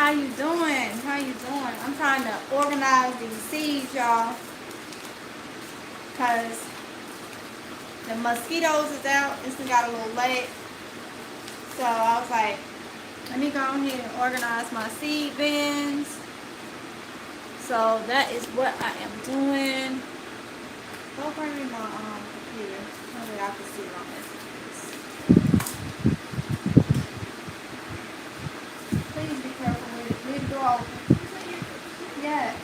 How you doing? How you doing? I'm trying to organize these seeds, y'all, because the mosquitoes is out. This one got a little late. So I was like, let me go ahead and organize my seed bins. So that is what I am doing. Go bring me my computer. So that I can see my messages. Please be careful with it. Leave the door open. Yes.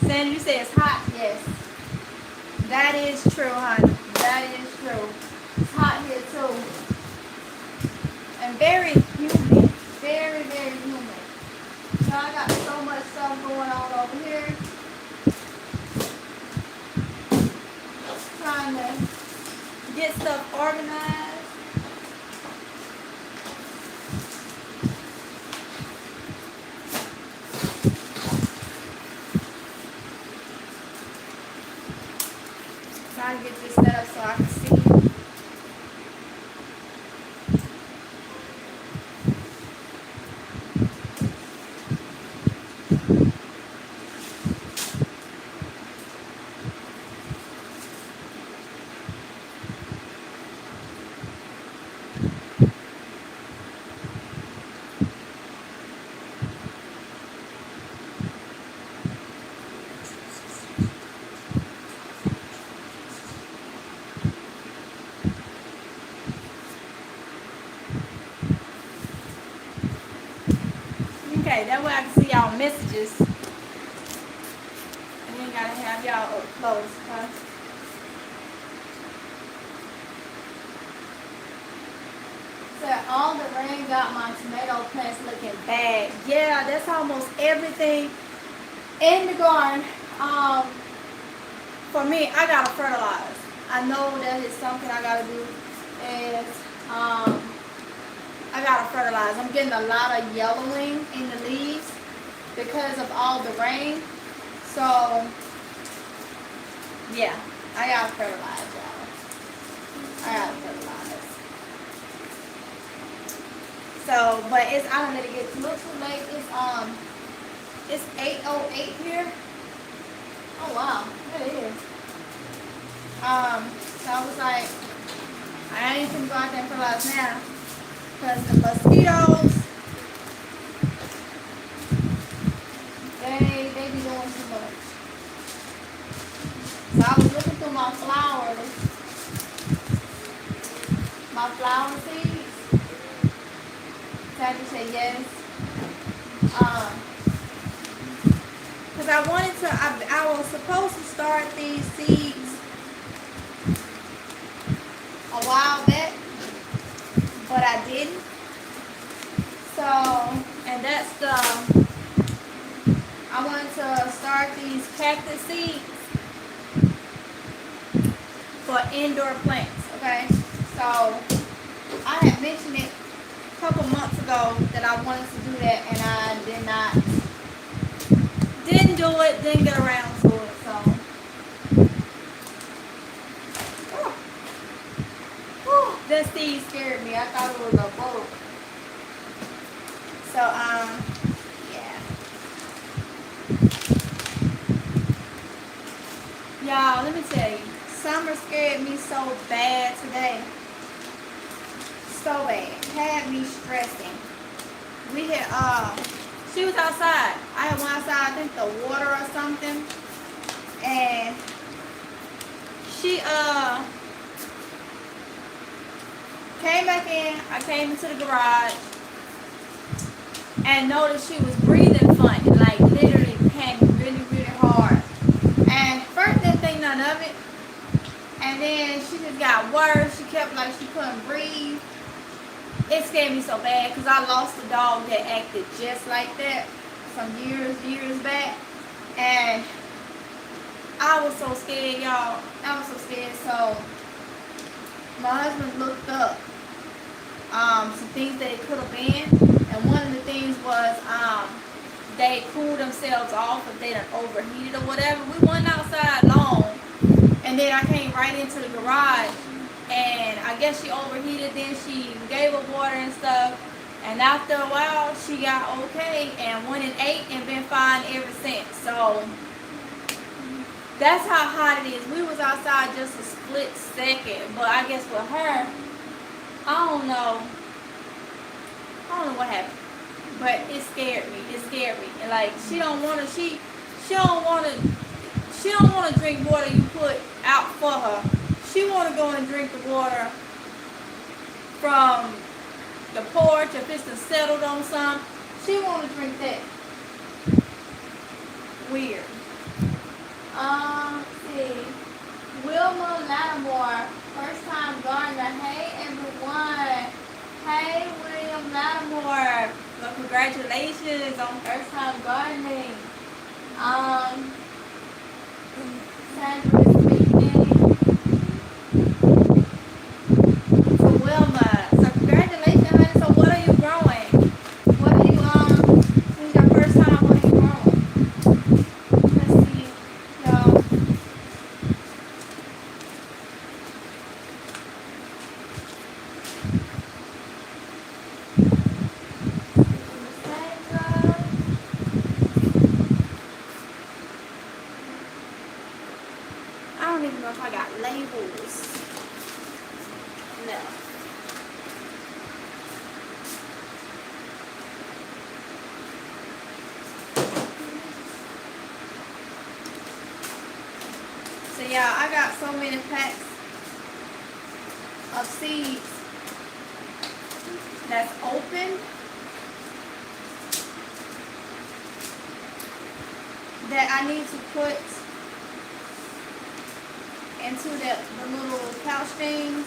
Sandy, you say it's hot? Yes. That is true, honey. That is true. It's hot here too. And very humid. Very, very humid. So I got so much stuff going on over here. Trying to get stuff organized. Trying to get this set up so I can see. Okay, that way I can see y'all messages. And then gotta have y'all up close, huh? So all the rain got my tomato plants looking bad. Yeah, that's almost everything in the garden. For me, I gotta fertilize. I know that is something I gotta do. Is I gotta fertilize. I'm getting a lot of yellowing in the leaves because of all the rain. So yeah, I gotta fertilize, y'all. I gotta fertilize. So, but it's I don't let it get too late. It's 8:08 here. Oh wow, it is. So I was like, I ain't gonna go out there and fertilize now. Because the mosquitoes, they be doing too much. So I was looking through my flower seeds. Tati said yes. Because I wanted to, I was supposed to start these seeds a while back. But I didn't. So, and that's I wanted to start these cactus seeds for indoor plants, okay? So, I had mentioned it a couple months ago that I wanted to do that, and I didn't do it, didn't get around to it, so. That seed scared me. I thought it was a boat. So, yeah. Y'all, let me tell you. Summer scared me so bad today. So bad. Had me stressing. We had, she was outside. I had went outside, I think the water or something. And she, came back in. I came into the garage and noticed she was breathing funny, like literally panting really, really hard. And first didn't think none of it. And then she just got worse. She kept like she couldn't breathe. It scared me so bad because I lost a dog that acted just like that some years back. And I was so scared, y'all. I was so scared. So my husband looked up some things that it could have been, and one of the things was they cool themselves off if they done overheated or whatever. We went outside long, and then I came right into the garage, and I guess she overheated. Then she gave her water and stuff, and after a while she got okay and went and ate and been fine ever since. So that's how hot it is. We was outside just a split second, but I guess with her, I don't know what happened, but it scared me. It scared me. And like she don't want to drink water you put out for her. She want to go and drink the water from the porch if it's settled on some. She want to drink that. Weird. Let's see. Wilma Lattimore, first time gardener. Hey everyone. Hey William Lattimore. Well, congratulations on first time gardening. Sandra speaking. So Wilma. So congratulations, honey. So what are you growing? What are you this is your first time, what are you growing? Let's see. Y'all. I don't even know if I got labels. No. So yeah, I got so many packs of seeds that's open that I need to put into the little couch things.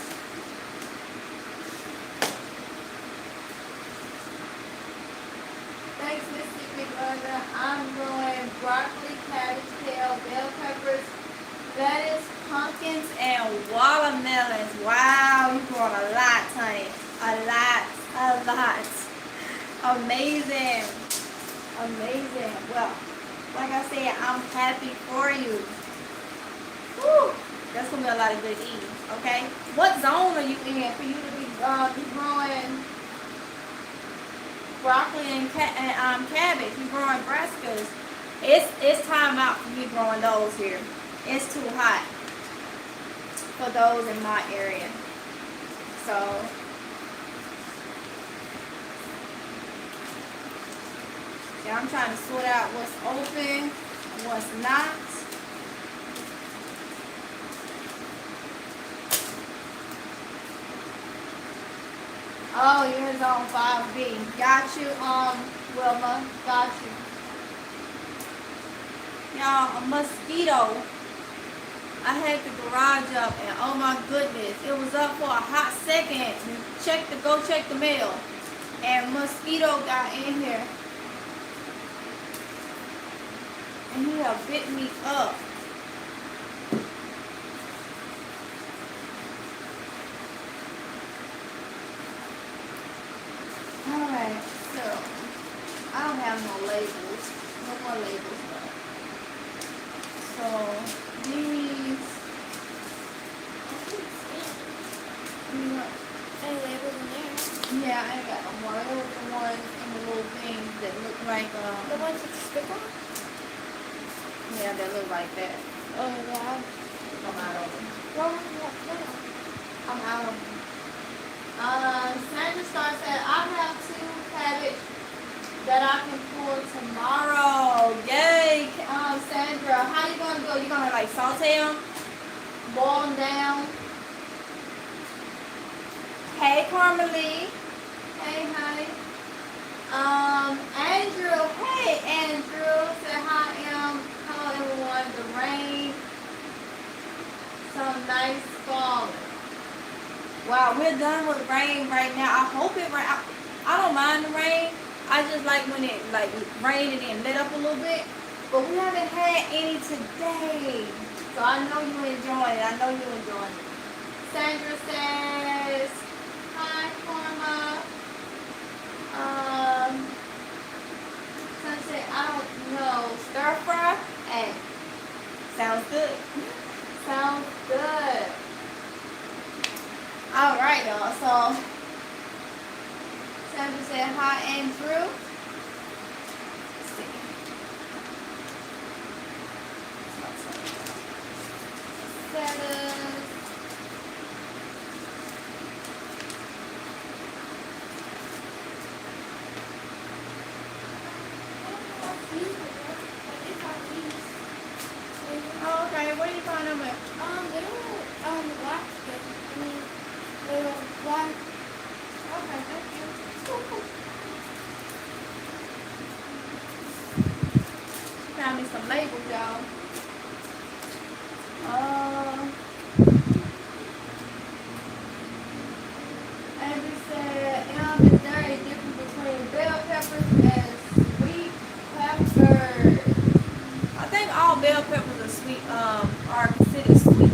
Thanks, Mr. McGregor. I'm growing broccoli, cabbage, kale, bell peppers, lettuce, pumpkins, and watermelons. Wow, you're growing a lot, honey. A lot. Amazing. Amazing. Well, like I said, I'm happy for you. Woo. That's going to be a lot of good eating, okay? What zone are you in for you to be growing broccoli and cabbage? You growing brassicas. It's time out for me growing those here. It's too hot for those in my area. So yeah, I'm trying to sort out what's open and what's not. Oh, yours on 5B. Got you, Wilma. Got you. Y'all, a mosquito. I had the garage up and oh my goodness, it was up for a hot second. Go check the mail. And mosquito got in here. And he have bit me up. Alright, so I don't have no labels. No more labels though. So these Any labels in there? yeah, I ain't got no more. Those are the ones in the little things that look like The ones with the sticker? yeah, that look like that. Oh, yeah. I'm out of them. Well, I'm out of them. Sandra Star said, I have 2 cabbage that I can pull tomorrow. Yay! Sandra, how you gonna do? You gonna like saute them? Boil them down? Hey, Carmelie. Hey, honey. Andrew. Hey, Andrew. Said, hi, hello, everyone. The rain. Some nice falling. Wow, we're done with rain right now. I hope it rain. I don't mind the rain. I just like when it like rained and then lit up a little bit. But we haven't had any today. So I know you enjoying it. I know you enjoying it. Sandra says, hi, Karma. Sunset, I don't know. Stir fry? Hey, sounds good. Sounds good. Alright, y'all. So, Sandra said hi, Andrew. Let's see. Sandra. Oh, okay. What are you calling them with? Little black skin. I mean, little black. Okay, thank you. Found me some labels, y'all. Andrew said, is there a difference between bell peppers and sweet peppers? I think all bell peppers are sweet, are considered sweet.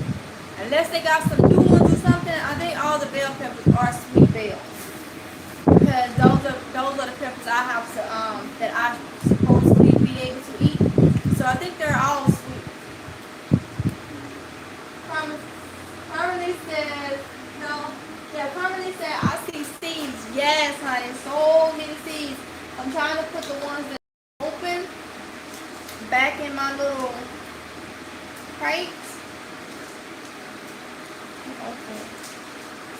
Unless they got some new ones or something, I think all the bell peppers are sweet bells. Because those are the peppers I have to that I supposedly be able to eat. So I think they're all sweet. Carmelie says no. Yeah, Carmelie said I see seeds. Yes, honey, so many seeds. I'm trying to put the ones that are open back in my little crates. Okay.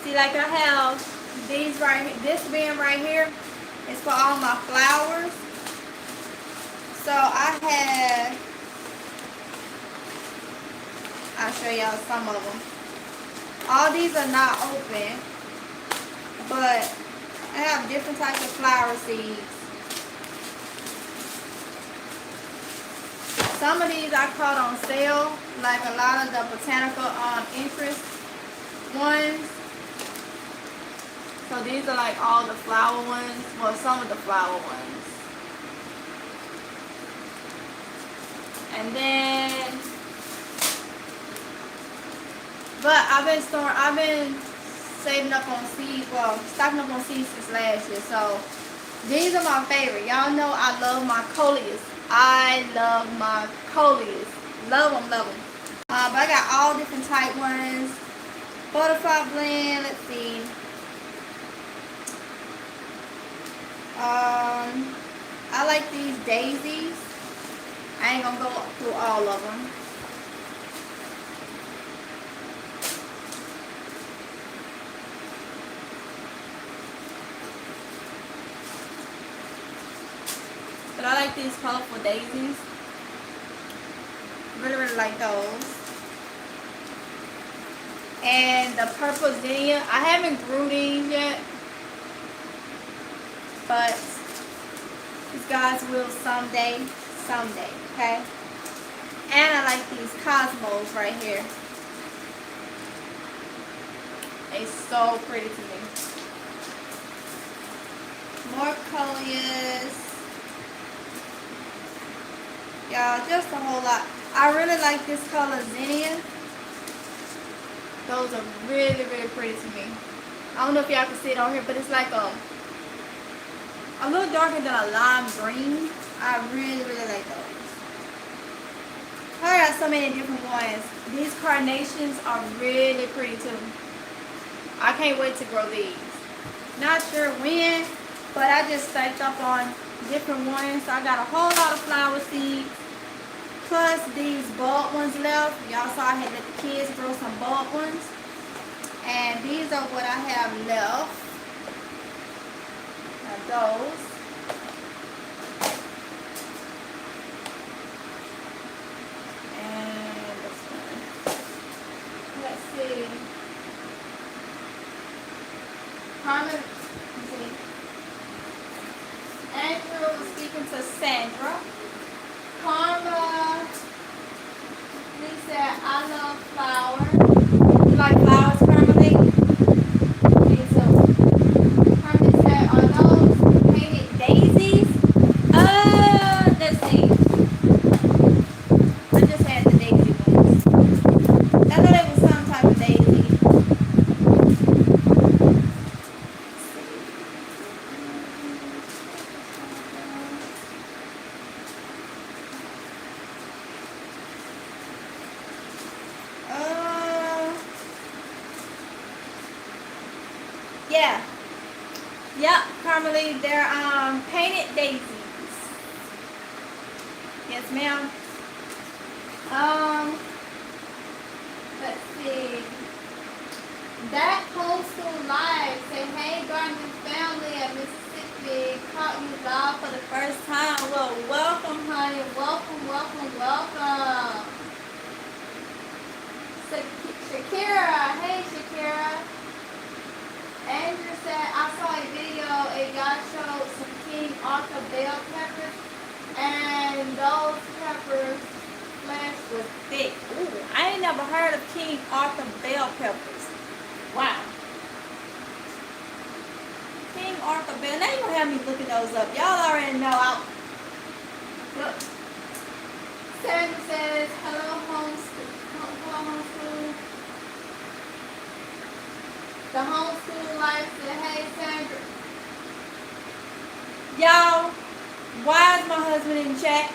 See, like I have these right here. This bin right here is for all my flowers. So I'll show y'all some of them. All these are not open, but I have different types of flower seeds. Some of these I caught on sale, like a lot of the botanical interest ones. So these are like all the flower ones. Well, some of the flower ones. And then, but I've been saving up on seeds. Well, stocking up on seeds since last year. So these are my favorite. Y'all know I love my coleus. I love my coleus. Love them, love them. But I got all different type ones. Butterfly blend. Let's see. I like these daisies. I ain't gonna go through all of them. But I like these colorful daisies. Really, really like those. And the purple zinnia. I haven't grew these yet. But these guys will someday, okay? And I like these cosmos right here. They're so pretty to me. More coleus. Y'all, just a whole lot. I really like this color zinnia. Those are really, really pretty to me. I don't know if y'all can see it on here, but it's like a little darker than a lime green. I really, really like those. I got so many different ones. These carnations are really pretty too. I can't wait to grow these. Not sure when, but I just stacked up on different ones. So I got a whole lot of flower seeds. Plus these bulb ones left. Y'all saw I had let the kids grow some bulb ones. And these are what I have left. Those. And this one. Let's see. Carmen, let's see. Andrew was speaking to Sandra. Karma, he said, I love flowers. You like flowers, Karma? Me too. Karma said, are those painted daisies? Let's see. I just had the daisy ones. I thought it was some type of daisy. yeah. Yep, Carmelie, they're painted daisies. Yes, ma'am. Let's see. That homeschool live say, hey, Garden family at Mississippi, caught you live for the first time. Well, welcome, honey. Welcome, welcome, welcome. Shakira, hey, Shakira. Andrew said, I saw a video, a guy showed some King Arthur bell peppers, and those peppers flesh was thick. Ooh, I ain't never heard of King Arthur bell peppers. Wow. King Arthur bell. Now you're going to have me looking those up. Y'all already know. Look. Sandra says, hello, homeschool. Hello, homeschool. The homeschool life said, hey, Sandra. Y'all, why is my husband in chat?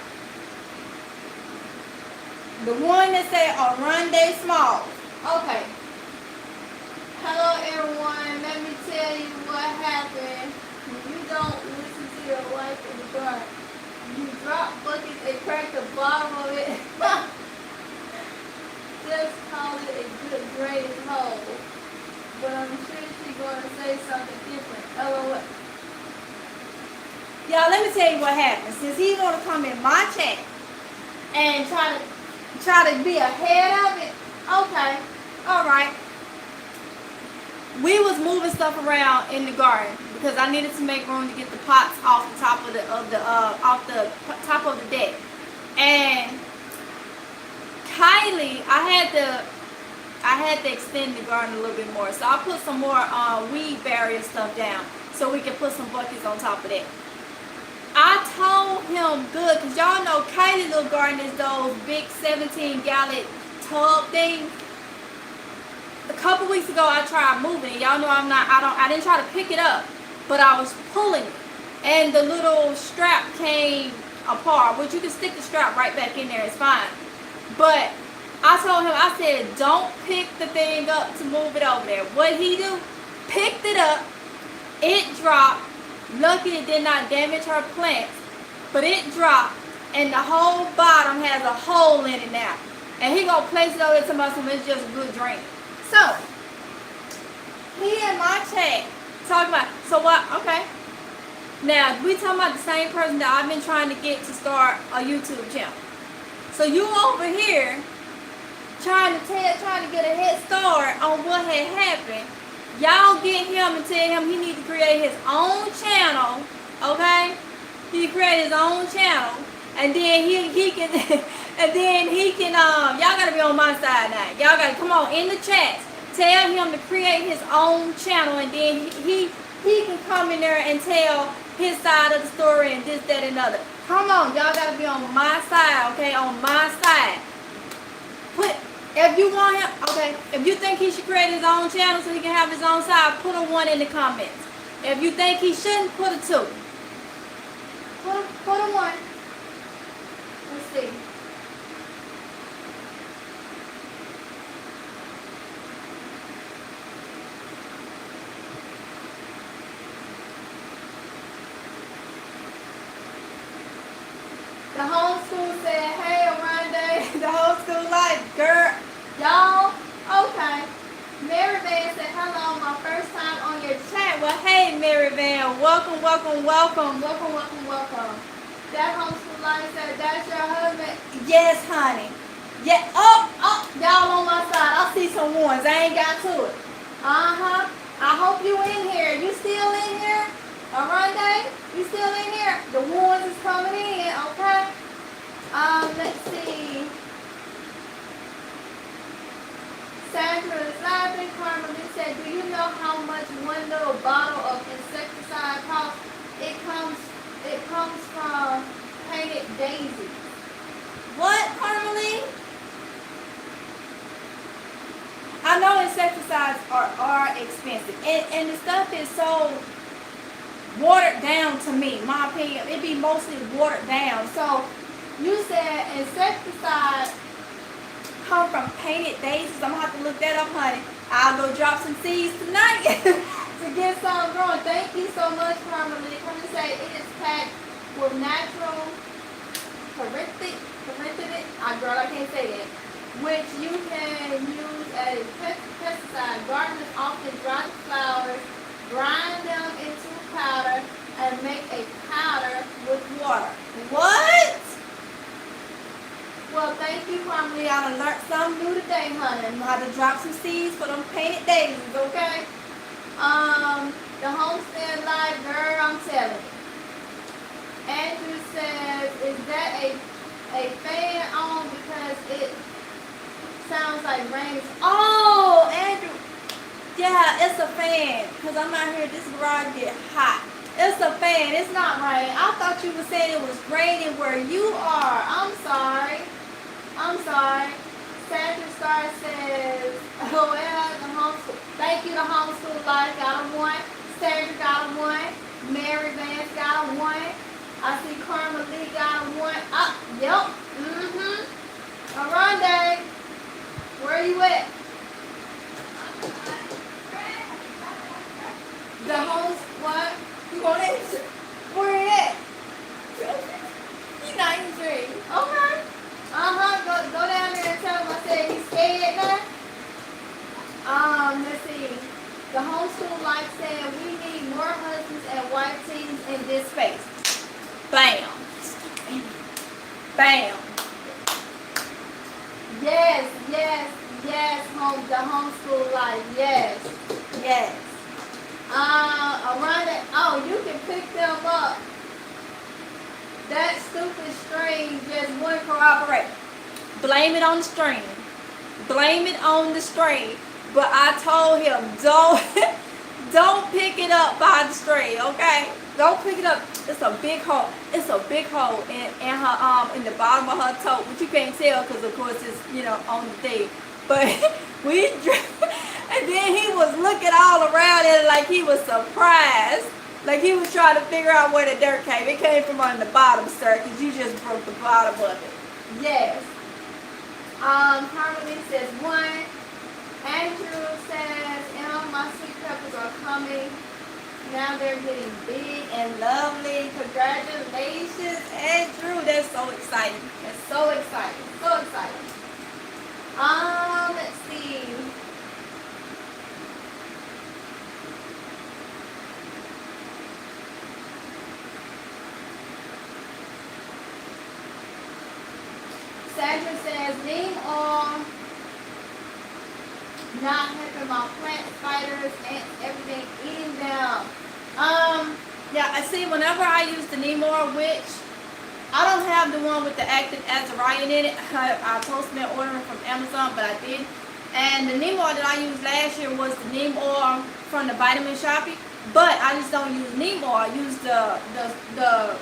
The one that say Aronde Small. Okay. Hello, everyone. Let me tell you what happened when you don't listen to your wife in the car. You drop buckets and crack the bottom of it. Just call it a good graded hole. But I'm sure she's going to say something different. LOL. Y'all, let me tell you what happened. Since he want to come in my chat and try to be ahead of it, okay, all right. We was moving stuff around in the garden because I needed to make room to get the pots off the top of the top of the deck. And Kylie, I had to extend the garden a little bit more. So I put some more weed barrier stuff down so we can put some buckets on top of that. I told him good, because y'all know Kylie's little garden is those big 17-gallon tub things. A couple weeks ago I tried moving it. Y'all know I didn't try to pick it up, but I was pulling it. And the little strap came apart, which you can stick the strap right back in there, it's fine. But I told him, I said, don't pick the thing up to move it over there. What he do? Picked it up, it dropped. Lucky it did not damage her plants, but it dropped, and the whole bottom has a hole in it now. And he gonna place it over there to my son, it's just good drainage. So, he in my chat talking about, so what, okay. Now, we talking about the same person that I've been trying to get to start a YouTube channel. So you over here trying to get a head start on what had happened. Y'all get him and tell him he need to create his own channel, okay? He create his own channel, and then he can, and then he can. Y'all gotta be on my side now. Y'all gotta come on in the chat. Tell him to create his own channel, and then he can come in there and tell his side of the story and this, that, and other. Come on, y'all gotta be on my side, okay? On my side. If you want him, okay, if you think he should create his own channel so he can have his own side, put a 1 in the comments. If you think he shouldn't, put a 2. Put a 1. Let's see. The homeschool said, hey, Aronde, the homeschool life, girl. Y'all, okay. Mary Van said, hello, my first time on your chat. Well, hey, Mary Van, welcome, welcome, welcome, welcome, welcome, welcome. That homeschool life said, that's your husband? Yes, honey. Yeah, y'all on my side. I see some ones. I ain't got to it. Uh-huh. I hope you in here. You still in here? Aronde, you still in here? The ones is coming in, okay? Let's see. Sandra is laughing. Carmelie said, do you know how much one little bottle of insecticide costs? It comes from painted daisies. What, Carmelie? I know insecticides are expensive. And the stuff is so watered down to me, my opinion. It be mostly watered down. So you said insecticide come from painted daisies. I'm gonna have to look that up, honey. I'll go drop some seeds tonight to get some growing. Thank you so much, Carmelita. Come to say it is packed with natural girl, I can't say that, which you can use as a pesticide. Gardeners often dry the flowers, grind them into powder, and make a powder with water. What? Well, thank you, Carmelita. I done learned something new today, honey. I know how to drop some seeds for them painted daisies, okay? The homestead life, girl, I'm telling you. Andrew says, is that a fan on because it sounds like rain? Oh, Andrew. Yeah, it's a fan. Because I'm out here, this garage get hot. It's a fan. It's not rain. I thought you were saying it was raining where you are. I'm sorry. Sandra Star says, oh, well, the homeschool. Thank you, the homeschool life got a 1. Sandra got a 1. Mary Vance got a 1. I see Karma Lee got a 1. Yep. Aronde, where you at? The homes, what? You want it? Where you at? He's 93. Okay. Go down there and tell him I said he's scared now. Let's see. The homeschool life said we need more husbands and wife teams in this space. Bam. Bam. Yes. The homeschool life. Yes. Around it. Oh, you can pick them up. That stupid string just wouldn't cooperate. Blame it on the string. But I told him, don't pick it up by the string, okay? Don't pick it up. It's a big hole. in her in the bottom of her toe, which you can't tell because of course it's on the thing. But and then he was looking all around it like he was surprised. Like he was trying to figure out where the dirt came. It came from on the bottom, sir, because you just broke the bottom of it. Yes. Harmony says 1. Andrew says, my sweet peppers are coming. Now they're getting big and lovely. Congratulations, Andrew. That's so exciting. So exciting. Let's see. Sandra says, neem oil not helping my plant, spiders, ants, everything, eating them. Yeah, I see whenever I use the neem oil, which I don't have the one with the active azarian in it. I supposed to be ordering from Amazon, but I did. And the neem oil that I used last year was the neem oil from the Vitamin Shoppe. But I just don't use neem oil. I use the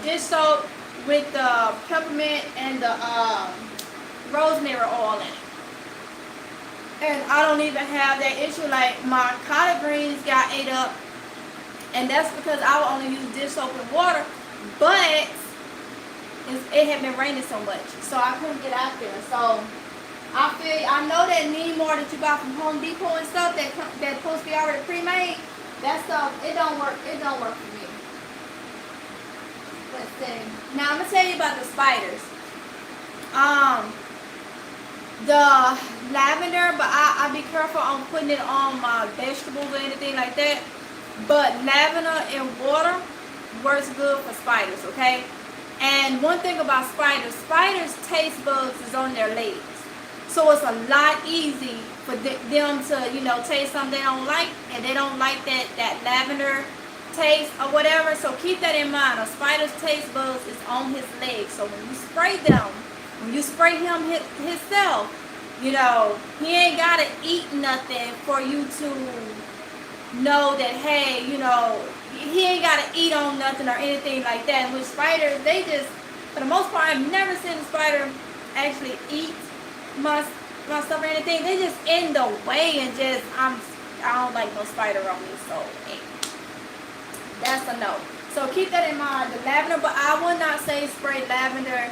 dish soap with the peppermint and the rosemary oil in it. And I don't even have that issue. Like my collard greens got ate up, and that's because I would only use dish soap and water. But it had been raining so much, so I couldn't get out there. So I know that neem oil that you buy from Home Depot and stuff that's supposed to be already pre-made. That stuff it don't work for me. Let's see. Now I'm gonna tell you about the spiders. The lavender, but I be careful on putting it on my vegetables or anything like that. But lavender and water works good for spiders, okay? And one thing about spiders' taste buds is on their legs. So it's a lot easy for them to, taste something they don't like, and they don't like that lavender taste or whatever. So keep that in mind. A spider's taste buds is on his legs. So when you spray them, when you spray him himself, he ain't got to eat nothing for you to know that, hey, he ain't got to eat on nothing or anything like that. And with spiders, they just, for the most part, I've never seen a spider actually eat my stuff or anything. They just in the way and I don't like no spider on me, so hey, that's a no. So keep that in mind, the lavender, but I would not say spray lavender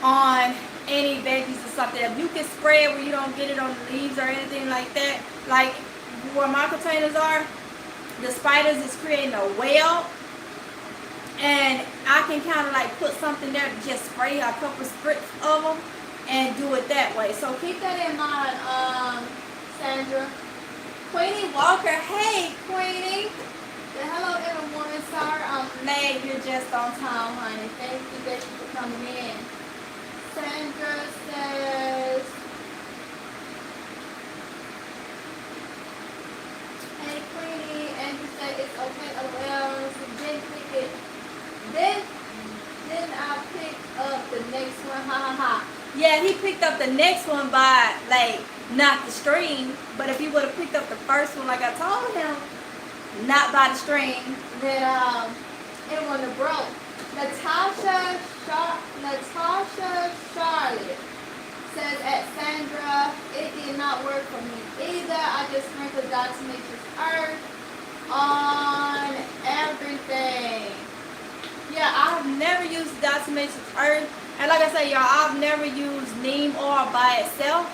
on any veggies or something. If you can spray it where you don't get it on the leaves or anything like that, like where my containers are, the spiders is creating a web, and I can kind of like put something there to just spray a couple spritz of them and do it that way. So keep that in mind, Sandra. Queenie Walker, hey Queenie. Hello everyone, sorry I'm late. You're just on time, honey. Thank you for coming in. Sandra says, hey Queenie, and you say it's okay. Oh well, so then pick it. Then I pick up the next one. Ha ha ha. Yeah, he picked up the next one by like not the string, but if he would have picked up the first one like I told him, not by the string, then it wouldn't have broke. Natasha Charlotte says at Sandra, it did not work for me either. I just sprinkled Doximation Earth on everything. Yeah, I've never used Doximation Earth. And like I say, y'all, I've never used neem oil by itself.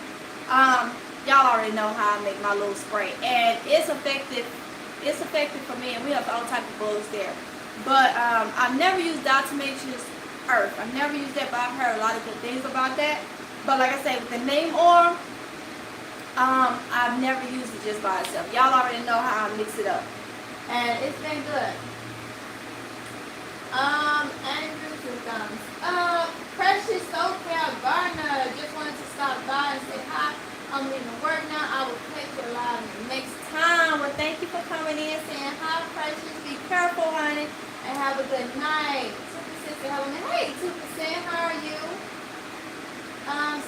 Y'all already know how I make my little spray. And it's effective. It's effective for me, and we have all type of bugs there. But I've never used Doximation Earth. I've never used that, but I've heard a lot of good things about that. But like I say, with the neem oil, I've never used it just by itself. Y'all already know how I mix it up. And it's been good. Andrew thumbs up. Precious Sophia Garner just wanted to stop by and say hi. I'm leaving work now. I will catch you live next time. Well, thank you for coming in, saying hi, Precious. Be careful, honey, and have a good night. 2% hello me. Hey, 2%, how are you?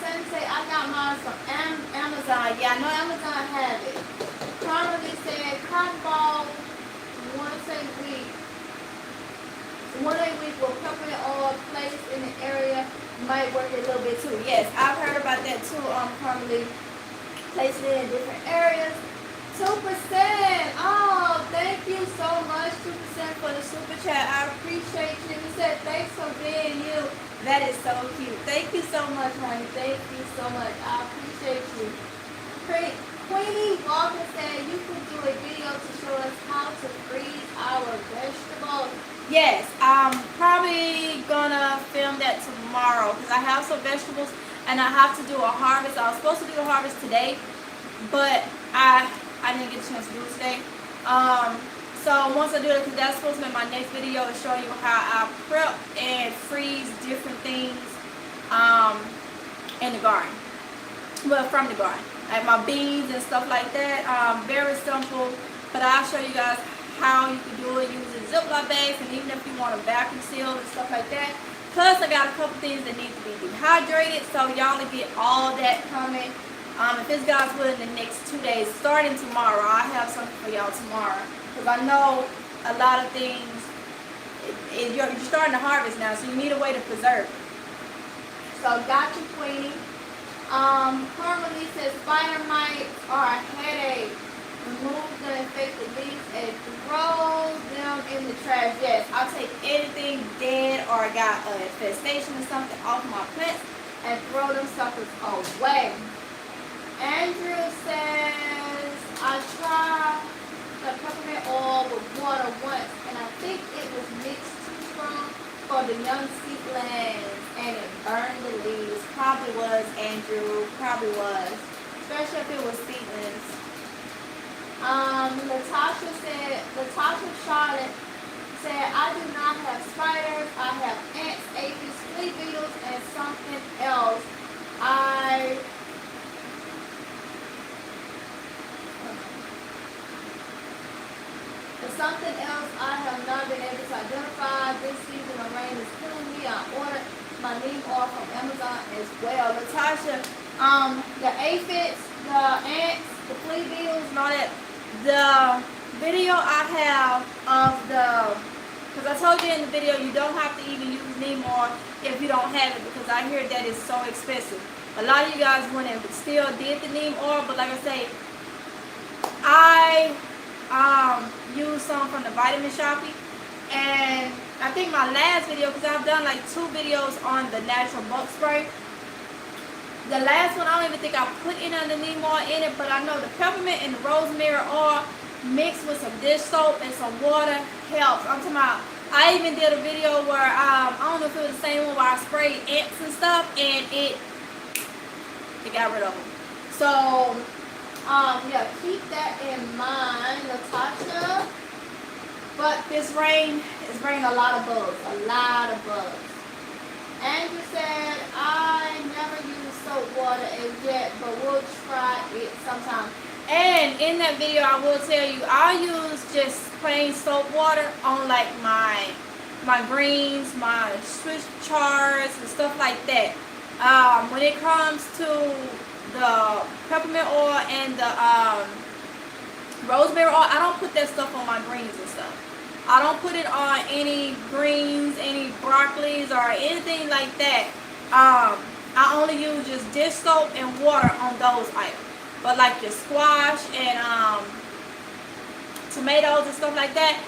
Some say I got mine from Amazon. Yeah, I know Amazon have it. Carly said cotton ball once a week. 1 day a week with peppermint oil placed in the area might work a little bit too. Yes, I've heard about that too. Carly placed it in different areas. 2%. Oh, thank you so much, 2% for the super chat. I appreciate you. You said thanks for being you. That is so cute. Thank you so much, honey. Thank you so much. I appreciate you. Queenie Walker said you could do a video to show us how to freeze our vegetables. Yes, I'm probably gonna film that tomorrow because I have some vegetables and I have to do a harvest. I was supposed to do the harvest today, but I didn't get a chance to do it today. So once I do it, because that's supposed to be my next video, is showing you how I prep and freeze different things in the garden. Well, from the garden, like my beans and stuff like that. Very simple, but I'll show you guys how you can do it using Ziploc bags, and even if you want to vacuum seal and stuff like that. Plus, I got a couple things that need to be dehydrated, so y'all will get all that coming. If it's God's will, in the next 2 days, starting tomorrow, I have something for y'all tomorrow. Because I know a lot of things, you're starting to harvest now, so you need a way to preserve it. So, got you, Queenie. Carmelie says, spider mites are a headache. Remove the infected leaves and throw them in the trash. Yes, I'll take anything dead or got an infestation or something off my plants and throw them suckers away. Andrew says, I tried the peppermint oil with water once and I think it was mixed too strong for the young seedlings and it burned the leaves. Probably was, Andrew. Probably was. Especially if it was seedlings. Natasha Charlotte said, I do not have spiders. I have ants, aphids, flea beetles, and something else. Something else I have not been able to identify. This season of rain is killing me. I ordered my neem oil from Amazon as well. Natasha, the aphids, the ants, the flea beetles, and all that. The video I have of because I told you in the video you don't have to even use neem oil if you don't have it, because I hear that it's so expensive. A lot of you guys went and still did the neem oil, but like I say, I used some from the Vitamin Shoppe, and I think my last video, because I've done like 2 videos on the natural bug spray, The last one, I don't even think I put any of the neem oil in it, but I know the peppermint and the rosemary oil mixed with some dish soap and some water helps. I'm talking about, I even did a video where, I don't know if it was the same one where I sprayed ants and stuff, and it got rid of them. So, yeah, keep that in mind, Natasha. But this rain is bringing a lot of bugs, Andrew said, I never use soap water as yet, but we'll try it sometime. And in that video, I will tell you, I use just plain soap water on like my greens, my Swiss chars, and stuff like that. When it comes to the peppermint oil and the rosemary oil, I don't put that stuff on my greens and stuff. I don't put it on any greens, any broccolis, or anything like that. I only use just dish soap and water on those items. But like your squash and tomatoes and stuff like that,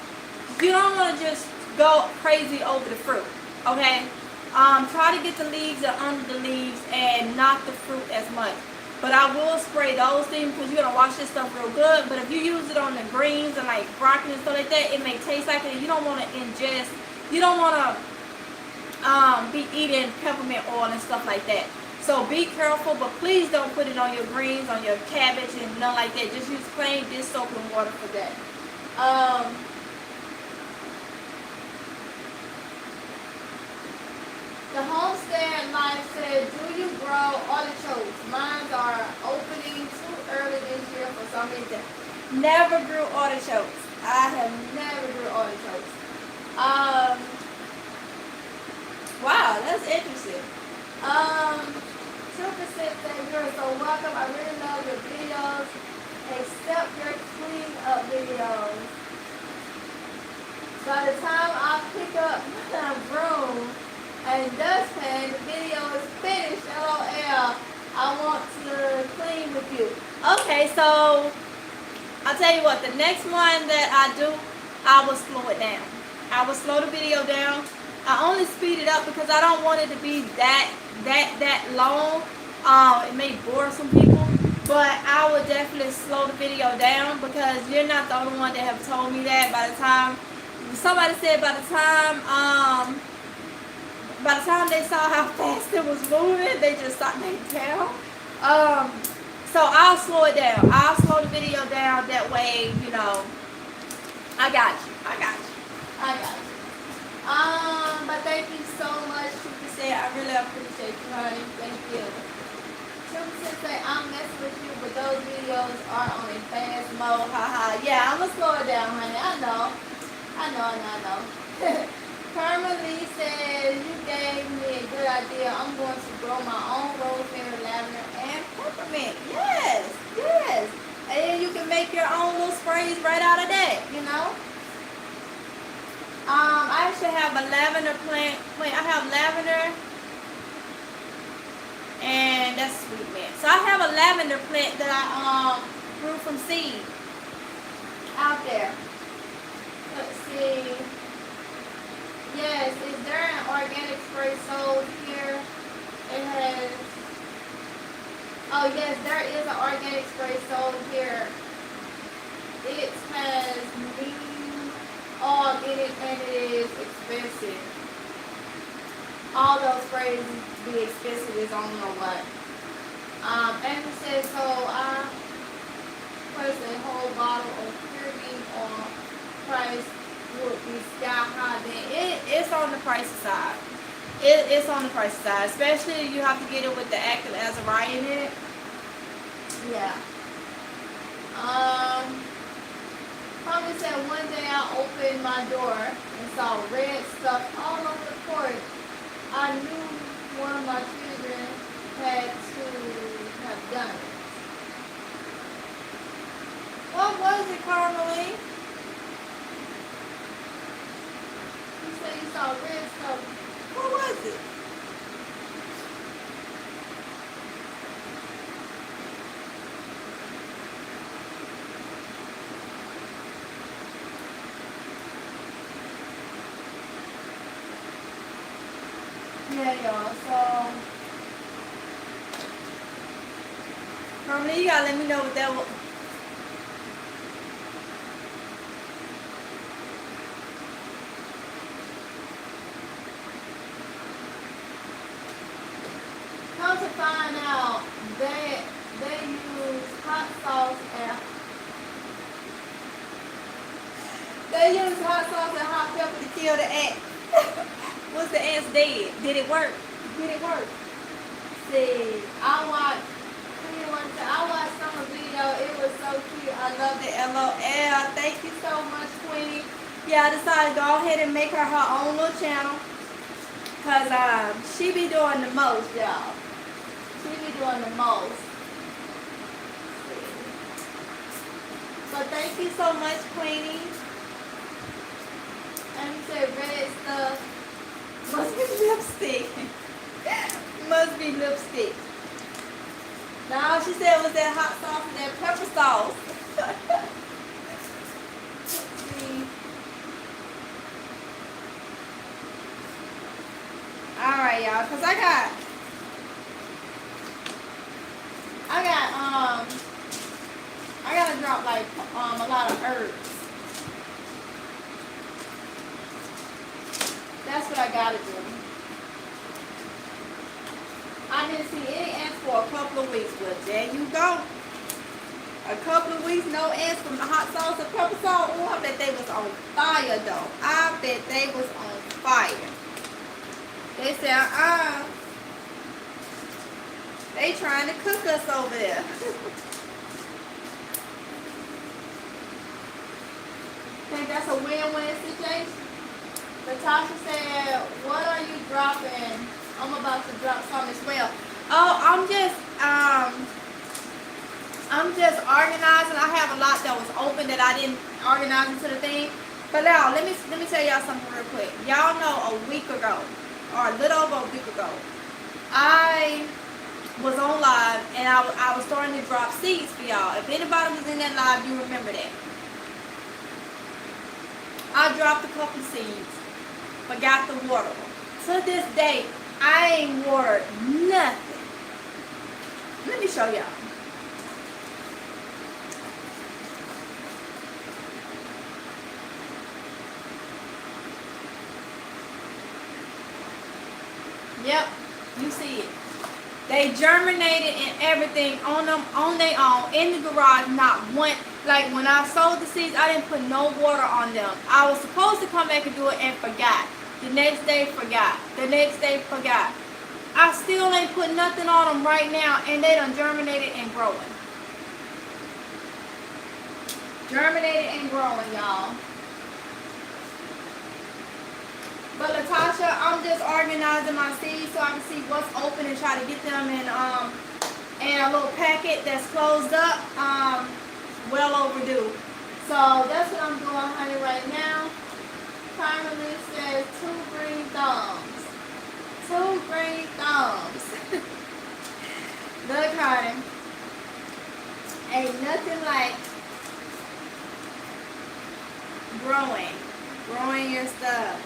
you don't want to just go crazy over the fruit, okay? Try to get the leaves and under the leaves and not the fruit as much. But I will spray those things because you're going to wash this stuff real good. But if you use it on the greens and like broccoli and stuff like that, it may taste like it. You don't want to ingest, you don't want to be eating peppermint oil and stuff like that. So be careful, but please don't put it on your greens, on your cabbage, and nothing like that. Just use plain dish soap and water for that. The homestead life said, do you grow artichokes? Mine are opening too early this year for some reason. Never grew artichokes. I have never grew artichokes. Wow, that's interesting. Super said that you're so welcome. I really love your videos, except your clean up videos. By the time I pick up my broom and dustpan, the video is finished. LOL. I want to clean with you. Okay, so I'll tell you what, the next one that I do, I will slow it down. I will slow the video down. I only speed it up because I don't want it to be that long. It may bore some people, but I would definitely slow the video down because you're not the only one that have told me that. By the time somebody said, by the time they saw how fast it was moving, they just stopped me down. So I'll slow it down. I'll slow the video down. That way, you know, I got you. But thank you so much, Super Say. I really appreciate you, honey. Thank you. Super Say, I'm messing with you, but those videos are on a fast mode. Haha. Yeah, I'm gonna slow it down, honey. I know. Karma Lee says, you gave me a good idea. I'm going to grow my own rosemary, lavender, and peppermint. Yes. And then you can make your own little sprays right out of that, you know. I actually have a lavender plant. I have lavender, and that's sweet mint. So I have a lavender plant that I grew from seed out there. Let's see. Yes, is there an organic spray sold here? It has. Oh yes, there is an organic spray sold here. It has neem oil in it, and it is expensive. All those sprays be expensive as I don't know what. And it says, so I purchased a whole bottle of pure neem oil. Price would be sky high. Then it's on the pricey side. It's on the pricey side, especially you have to get it with the active azurite in it. Yeah. Probably said one day I opened my door and saw red stuff all over the porch. I knew one of my children had to have done it. What was it, Carmeline? You said you saw red stuff. What was it? Yeah, y'all, so Carmelita, you gotta let me know what that was. Come to find out, they use hot sauce and hot pepper to kill the ant. What's the ants dead? Did it work? Did it work? See, I watched Summer video. It was so cute. I love the LOL. Thank you so much, Queenie. Yeah, I decided to go ahead and make her own little channel. Because she be doing the most, y'all. She be doing the most. But thank you so much, Queenie. And you said red stuff. Must be lipstick. Must be lipstick. Now all she said was that hot sauce and that pepper sauce. Let's see. Alright, y'all, because I gotta drop like a lot of herbs. That's what I gotta do. I didn't see any ants for a couple of weeks, but there you go. A couple of weeks, no ants from the hot sauce and pepper sauce. Oh, I bet they was on fire though. I bet they was on fire. They said, they trying to cook us over there. Think that's a win-win situation? Natasha said, what are you dropping? I'm about to drop some as well. Oh, I'm just organizing. I have a lot that was open that I didn't organize into the thing. But now, let me tell y'all something real quick. Y'all know a week ago, or a little over a week ago, I was on live and I was starting to drop seeds for y'all. If anybody was in that live, you remember that. I dropped a couple seeds, forgot to water them. To this day, I ain't watered nothing. Let me show y'all. Yep, you see it. They germinated and everything on their own in the garage. Not one. Like when I sowed the seeds, I didn't put no water on them. I was supposed to come back and do it and forgot. The next day, forgot. The next day, forgot. I still ain't put nothing on them right now, and they done germinated and growing. Germinated and growing, y'all. But Latasha, I'm just organizing my seeds so I can see what's open and try to get them in a little packet that's closed up. Well overdue. So that's what I'm doing, honey, right now. Carmelita says 2 green thumbs. 2 green thumbs. Look, honey. Ain't nothing like growing your stuff.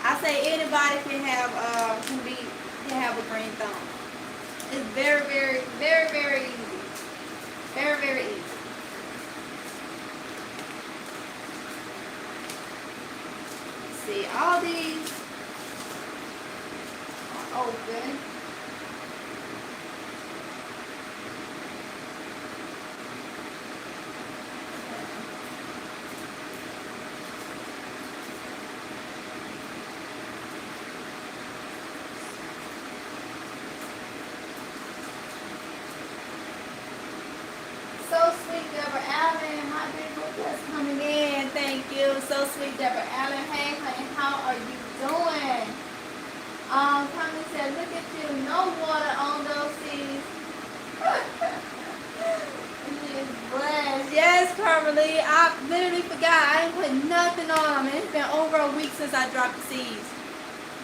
I say anybody can have a green thumb. It's very, very, very, very easy. Very, very easy. See, all these are open. So sweet, Deborah Allen. Hey, honey, how are you doing? Tommy said, look at you, no water on those seeds. Blessed. Yes, Carmelita, I literally forgot. I didn't put nothing on them. It's been over a week since I dropped the seeds.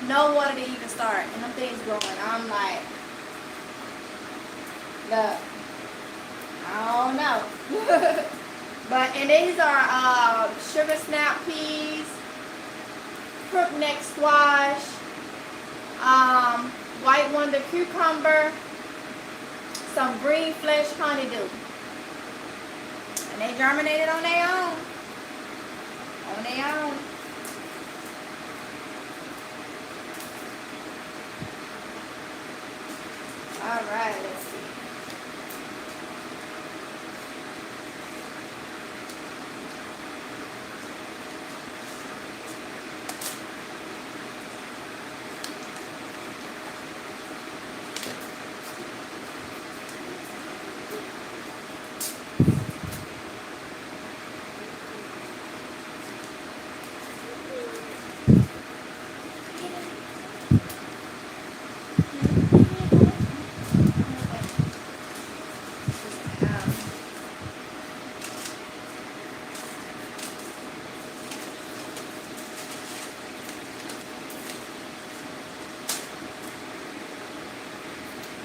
No water to even start, and them things growing. I'm like, look, I don't know. And these are sugar snap peas, crookneck squash, white wonder cucumber, some green flesh honeydew. And they germinated on their own. On their own. Alright, let's see.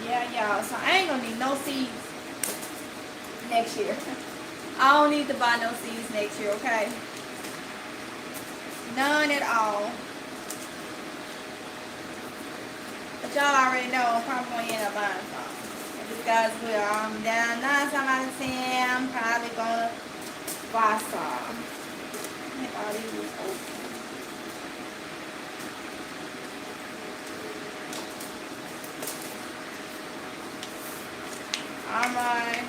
Yeah, y'all. So I ain't gonna need no seeds next year. I don't need to buy no seeds next year, okay? None at all. But y'all already know I'm probably gonna end up buying some. If this guy's will, I'm down 9 times out of 10. I'm probably gonna buy some. I think all these is open. Alright.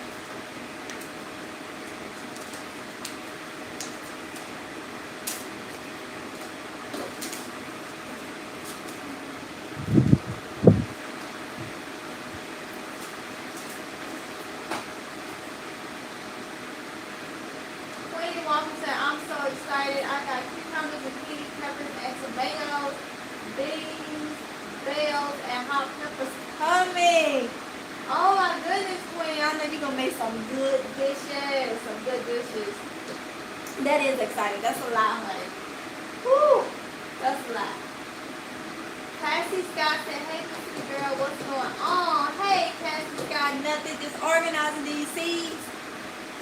Queen Walker said, I'm so excited. I got cucumbers and pea peppers and tomatoes, beans, bells, and hot peppers coming. Oh my goodness, Queen. I know you're going to make some good dishes. Some good dishes. That is exciting. That's a lot, honey. Woo! That's a lot. Cassie Scott said, hey, Mr. Girl, what's going on? Hey, Cassie Scott, nothing. Just organizing these seeds.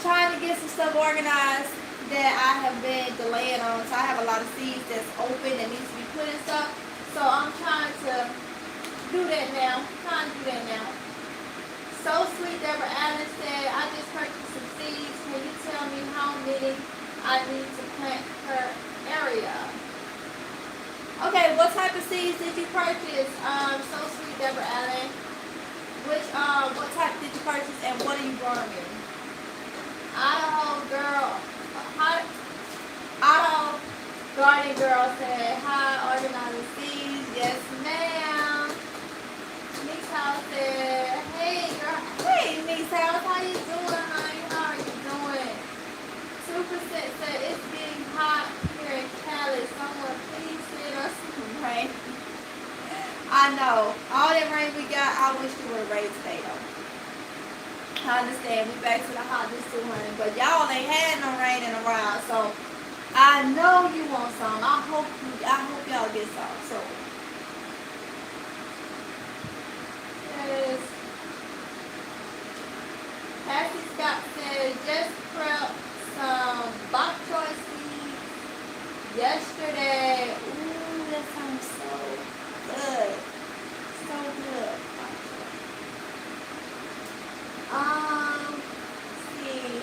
Trying to get some stuff organized that I have been delaying on. So I have a lot of seeds that's open that needs to be put in stuff. So I'm trying to do that now. So Sweet Deborah Allen said, I just purchased some seeds. Can you tell me how many I need to plant per area? Okay, what type of seeds did you purchase? So Sweet Deborah Allen. What type did you purchase and what are you growing? Idaho Garden Girl said, hi, organizing seeds. Yes, ma'am. Nick's House said, hey, girl. Hey, Nick's House, how you doing, honey? How are you doing? 2% said, it's getting hot here in Cali. Someone please send us some rain. I know. All that rain we got, I wish we would have rained today, though. I understand. We back to the hotness 200. But y'all ain't had no rain in a while, so I know you want some. I hope y'all get some. So yes. Cassie Scott said just prep some bok choy seeds yesterday. Ooh, that sounds so good. So good. See.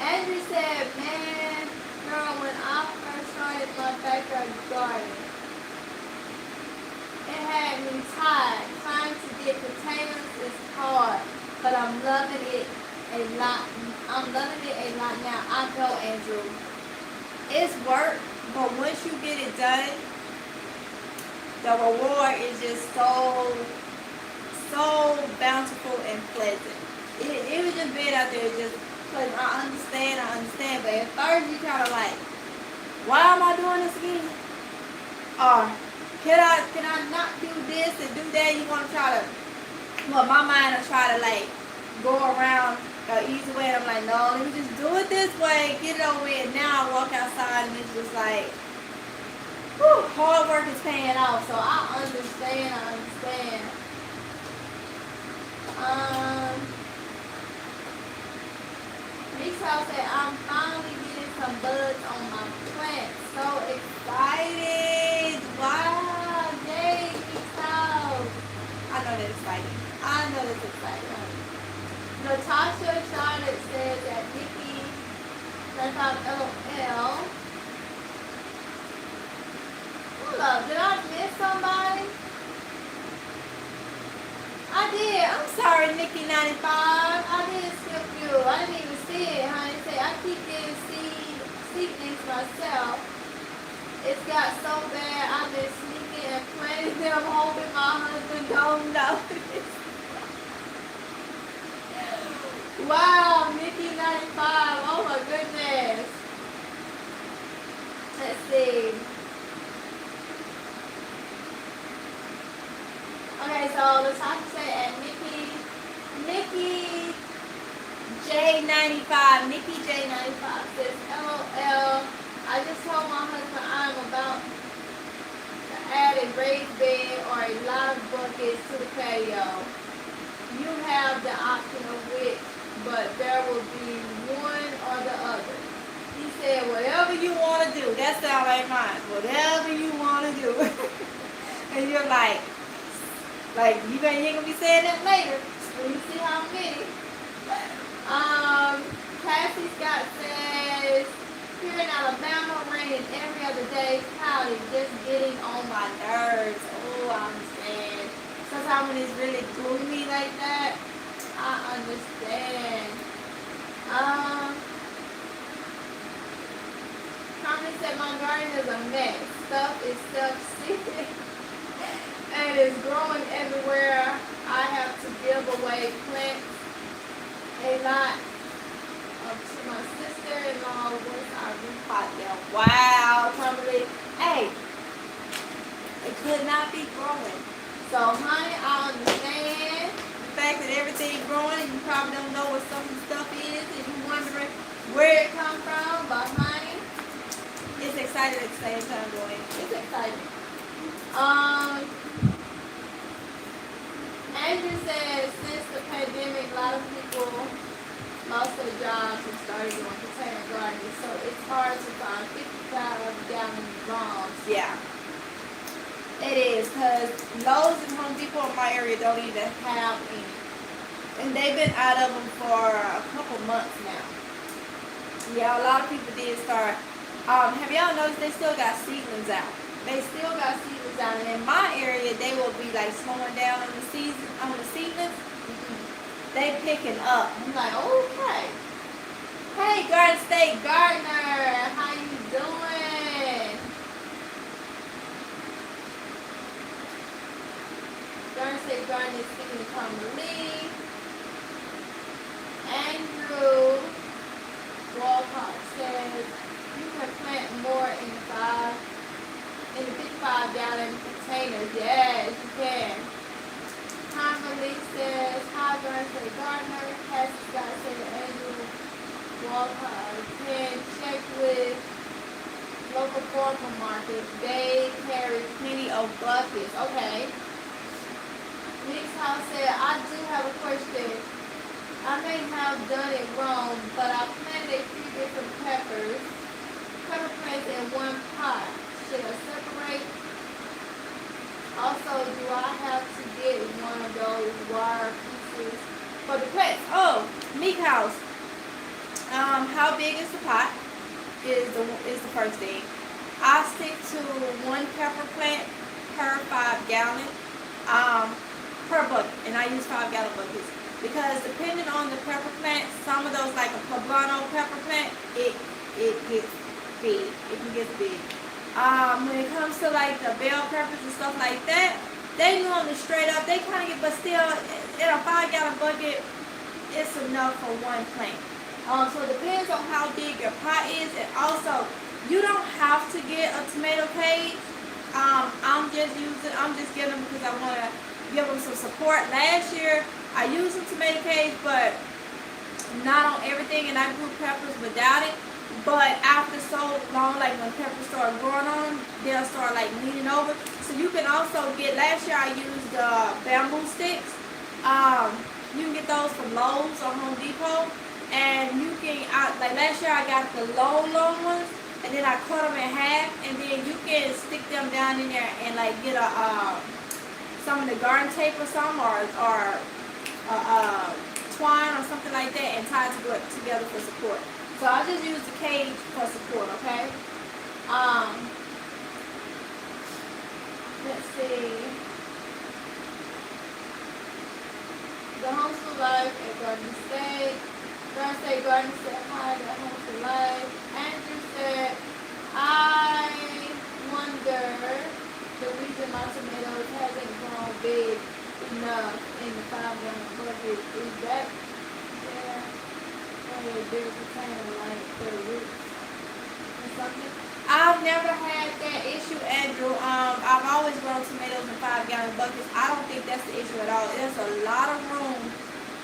Andrew said, man, girl, when I first started my backyard garden, it had me tired. Trying to get potatoes is hard, but I'm loving it a lot. Now. I know, Andrew. It's work, but once you get it done, the reward is just so bountiful and pleasant. It was just being out there just pleasant. I understand, but at first you kind of like, why am I doing this again? Or can I not do this and do that? You want to try to, well, my mind will try to like go around the easy way, and I'm like, no, let me just do it this way, get it over with. Now I walk outside and it's just like, whew, hard work is paying off. So I understand. Michelle said, I'm finally getting some buds on my plants. So excited. Wow. Yay, Michelle. I know that's exciting. up. Did I miss somebody? I did. I'm sorry, Nikki95. I did skip you. I didn't even see it, honey. Say I keep getting see things myself. It's got so bad. I've been sneaking and planning them, hoping my husband don't notice. Wow, Nikki95. Oh my goodness. Let's see. Okay, so let's have to say at Nikki J95. Nikki J95 says, LOL. I just told my husband I'm about to add a raised bed or a lot of buckets to the patio. You have the option of which, but there will be one or the other. He said, whatever you want to do. That sounds like mine. Whatever you want to do. And you're like you ain't gonna be saying that later. When you see how many. Cassie Scott says, here in Alabama, raining every other day, cloudy, just getting on my nerves. Oh, I understand. Sometimes when it's really gloomy like that, I understand. Carmen said my garden is a mess. Stuff is self-seeking and it's growing everywhere. I have to give away plants a lot to my sister-in-law once I repot them. Wow, Carmen. Hey, it could not be growing. So, honey, I understand the fact that everything's growing and you probably don't know what some of the stuff is and you're wondering where it comes from. But, honey, it's exciting at the same time, going. It's exciting. Andrew says since the pandemic, a lot of people lost their jobs and started doing container gardening, so it's hard to find 55-gallon drums. Yeah, it is, because Lowe's and Home Depot in my area don't even have any, and they've been out of them for a couple months now. Yeah, a lot of people did start. Have y'all noticed they still got seedlings out? They still got seedlings out, and in my area, they will be like slowing down on the seedlings. They picking up. I'm like, okay. Hey, Garden State Gardener, how you doing? Garden State Gardener is speaking to Carmelie. Andrew Walcott says you can plant more in the 55-gallon containers. Yes, you can. Carmelie says, hi, Garden State Gardener. Cassie Scott said Andrew Walcott can check with local farmer markets. They carry plenty of buckets. Okay. Nick's house said, I do have a question. I may have done it wrong, but I planted a few different pepper plants in one pot. Should I separate? Also, do I have to get one of those wire pieces for the plants? Oh, Meek House. How big is the pot? Is the first thing. I stick to one pepper plant per 5-gallon per bucket, and I use 5-gallon buckets because depending on the pepper plant, some of those like a poblano pepper plant, it gets big. It can get big. When it comes to like the bell peppers and stuff like that, they normally straight up, they kind of get, but still, in a 5-gallon bucket, it's enough for one plant. So it depends on how big your pot is, and also, you don't have to get a tomato cage. I'm just getting them because I want to give them some support. Last year, I used a tomato cage, but not on everything, and I grew peppers without it. But after so long, like when peppers start growing on them, they'll start like leaning over. So you can also get, last year I used bamboo sticks. You can get those from Lowe's or Home Depot. And you can, like last year I got the long ones. And then I cut them in half. And then you can stick them down in there and like get some of the garden tape or something, or twine or something like that, and tie it together for support. So I just use the cage for support, okay? see. The Homeschool Life at Garden State. Garden State Garden said hi to Homeschool Life. Andrew said, I wonder the reason my tomatoes hasn't grown big enough in the 5-gallon bucket. Is that there? Or a bigger container like the roots or something? I've never had that issue, Andrew. I've always grown tomatoes in 5-gallon buckets. I don't think that's the issue at all. There's a lot of room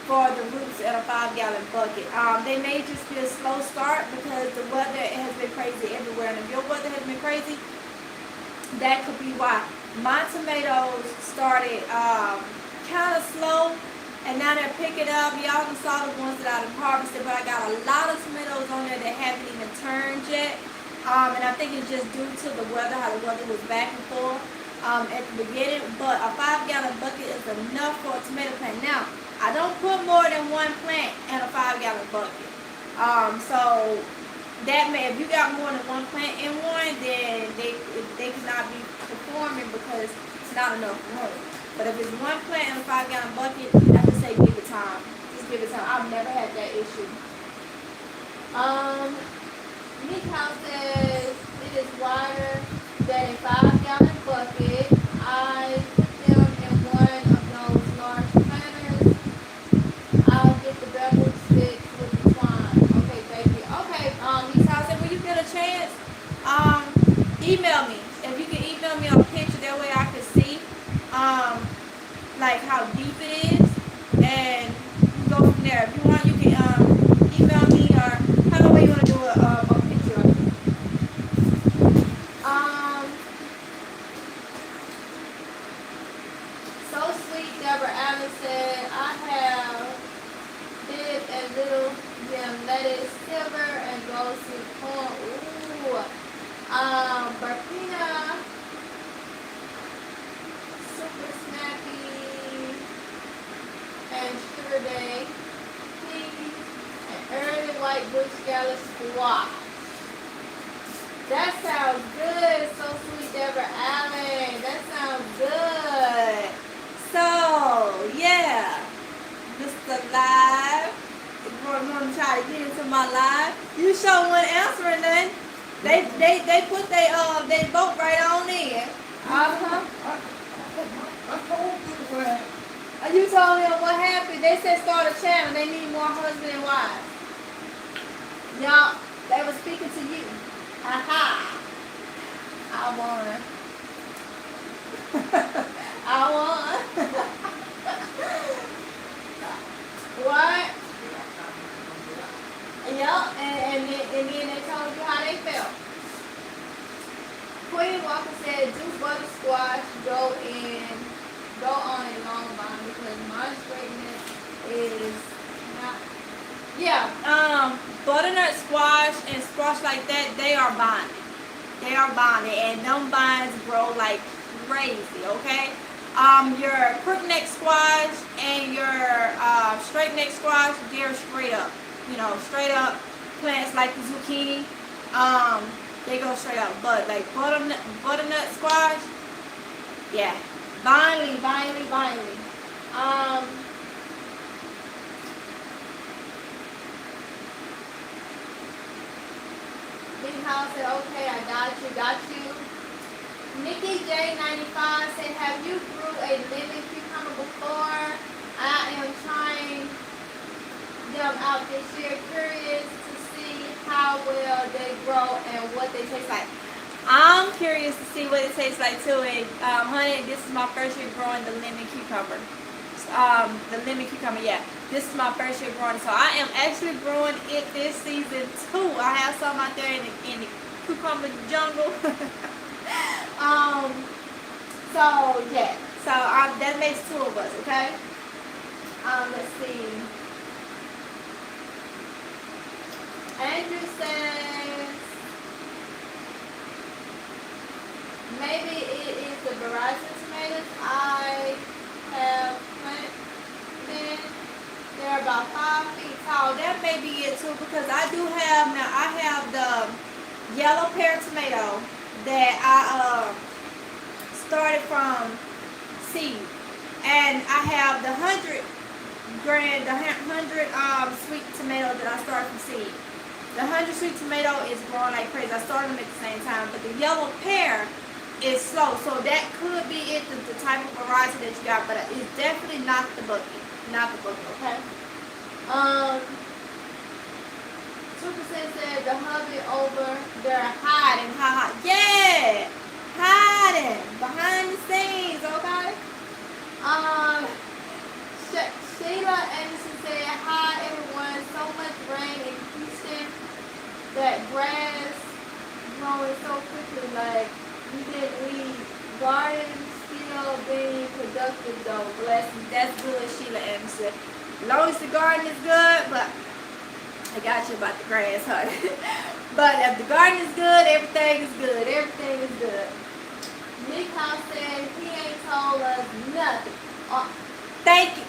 for the roots in a 5-gallon bucket. They may just be a slow start because the weather has been crazy everywhere. And if your weather has been crazy, that could be why. My tomatoes started kind of slow, and now they're picking up. Y'all saw the ones that I've harvested, but I got a lot of tomatoes on there that haven't even turned yet. And I think it's just due to the weather, how the weather was back and forth at the beginning. But a 5-gallon bucket is enough for a tomato plant. Now, I don't put more than one plant in a 5-gallon bucket. So that may, if you got more than one plant in one, then they cannot be performing because it's not enough room. But if it's one plant in a 5-gallon bucket, I just say give it time. Just give it time. I've never had that issue. Nick House says it is wider than a 5-gallon bucket. I put them in one of those large planters. I'll get the bevel sticks with the twine. Okay, thank you. Okay, Nick House said when you get a chance, email me. If you can email me a picture, that way I can see like how deep it is, and go from there. If you want, you can email me or however way you want to do a picture of it. So sweet, Deborah Allen said, I have big and little yam lettuce, silver and gold sweet corn. Ooh. Burkina, super snappy, and sugar day, please, and early white bush scallop squash. That sounds good, so sweet, Deborah Allen. That sounds good. So, yeah, Mr. Live, if you want to try to get into my live, you sure weren't answering nothing. They put they vote right on in. You told them what happened. They said start a channel. They need more husband and wives. Y'all, they were speaking to you. Aha. I won. I won. What? Yep, and then they told you how they felt. Queen Walker said, do butter squash, go on a long vine because my straightness is not. Yeah, butternut squash and squash like that, they are bonded. They are bonded, and them vines grow like crazy, okay? Your crookneck squash and your straight neck squash, they're straight up. You know, straight up plants like the zucchini. They go straight up. But like butternut squash, yeah. Vinely. Big House said, okay, I got you. Nikki J95 said, have you grew a lemon cucumber before? I am trying them out this year, curious to see how well they grow and what they taste like. I'm curious to see what it tastes like too. And honey, this is my first year growing the lemon cucumber. Yeah. This is my first year growing, so I am actually growing it this season too. I have some out there in the cucumber jungle. So yeah. So that makes two of us, okay? Let's see. Andrew says maybe it is the Verizon tomatoes I have planted. They're about 5 feet tall. That may be it too, because I have the yellow pear tomato that I started from seed, and I have the 100 sweet tomato that I started from seed. The 100 sweet tomato is growing like crazy. I started them at the same time, but the yellow pear is slow, so that could be it, the type of variety that you got, but it's definitely not the bucket, okay? 2% said the hubby over there hiding, yeah, hiding behind the scenes, okay? Sheila Anderson said, hi everyone, so much rain in Houston that grass growing so quickly, like we didn't leave. Garden still being productive though, blessings. That's good, Sheila Anderson. As long as the garden is good, but I got you about the grass, honey. But if the garden is good, everything is good. Everything is good. Nick House said he ain't told us nothing. Thank you.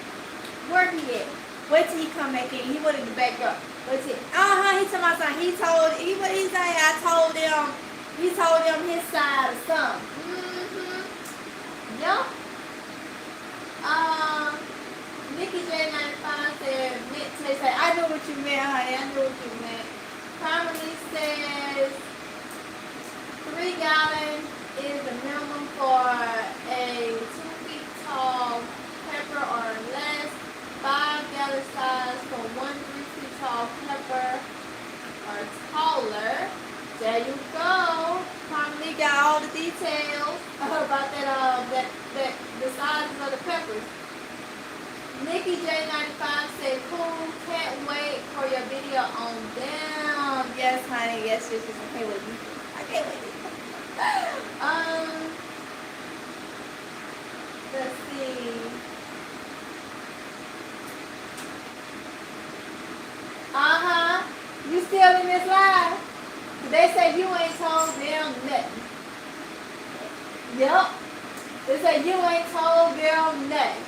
Where he at? Wait till he come back in. He went in the back door. Wait till he told my son. What he say? I told him. He told him his side of something. Yup. Nikki J95 said, I know what you meant, honey. I know what you meant. Carmelly says 3 gallons is the minimum for a 2 feet tall pepper or less. 5 gallon size for 1 3 feet tall pepper or taller. There you go. Carmelly got all the details about that the sizes of the peppers. Nikki J95 said, cool, can't wait for your video on them. Yes, honey, yes, I can't wait. I can't wait. Let's see. You still in this live? They say you ain't told them nothing. Yep. They say you ain't told them nothing.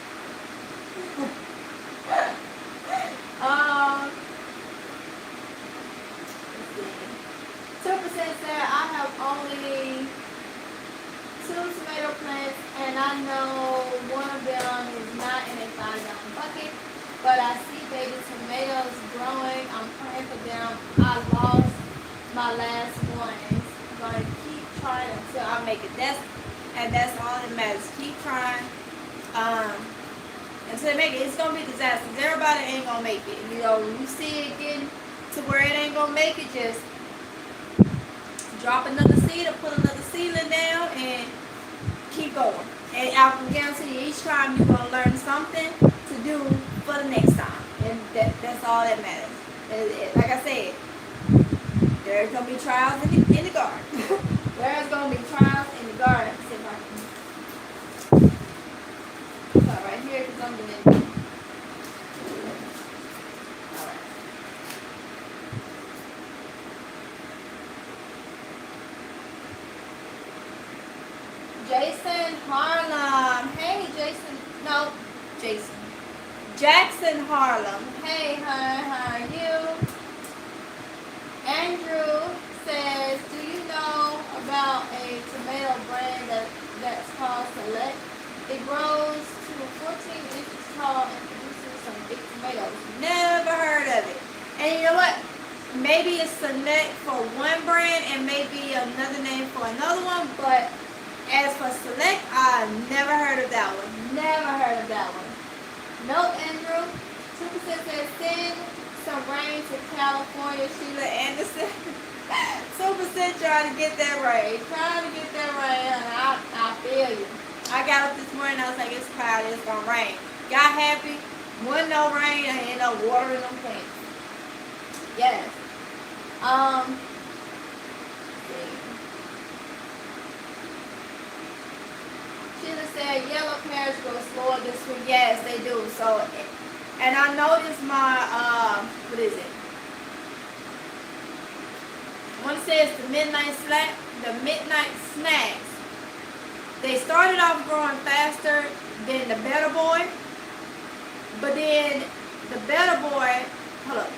2% said I have only 2 tomato plants and I know one of them is not in a 5-gallon bucket, but I see baby tomatoes growing. I'm praying for them. I lost my last ones. I'm gonna keep trying until I make it. That's all that matters. Keep trying. Until they make it, it's gonna be disastrous. Everybody ain't gonna make it. You know, when you see it getting to where it ain't gonna make it, just drop another seed or put another seedling down and keep going. And I can guarantee you, each time you're gonna learn something to do for the next time, and that's all that matters. Like I said, there's gonna be trials in the garden. There's gonna be trials in the garden. See if I can. Start right here because I'm doing it. Alright. Jason Harlem. Hey, Jason. No, Jason. Jackson Harlem. Hey, how are you? Andrew says, do you know about a tomato brand that's called Select? It grows to 14 inches tall and produces some big tomatoes. Never heard of it. And you know what? Maybe it's Select for one brand and maybe another name for another one, but as for Select, I never heard of that one. Never heard of that one. No, Andrew. 2% says send some rain to California, Sheila Anderson. 2% trying to get that rain. Trying to get that rain. I feel you. I got up this morning, I was like, it's cloudy, it's gonna rain. Got happy. Wasn't no rain, I ended up watering them plants. Yes. Sheila said yellow pears grow slower this week. Yes, they do. So, and I noticed my, what is it? One says the midnight snacks. They started off growing faster than the Better Boy, but then the Better Boy,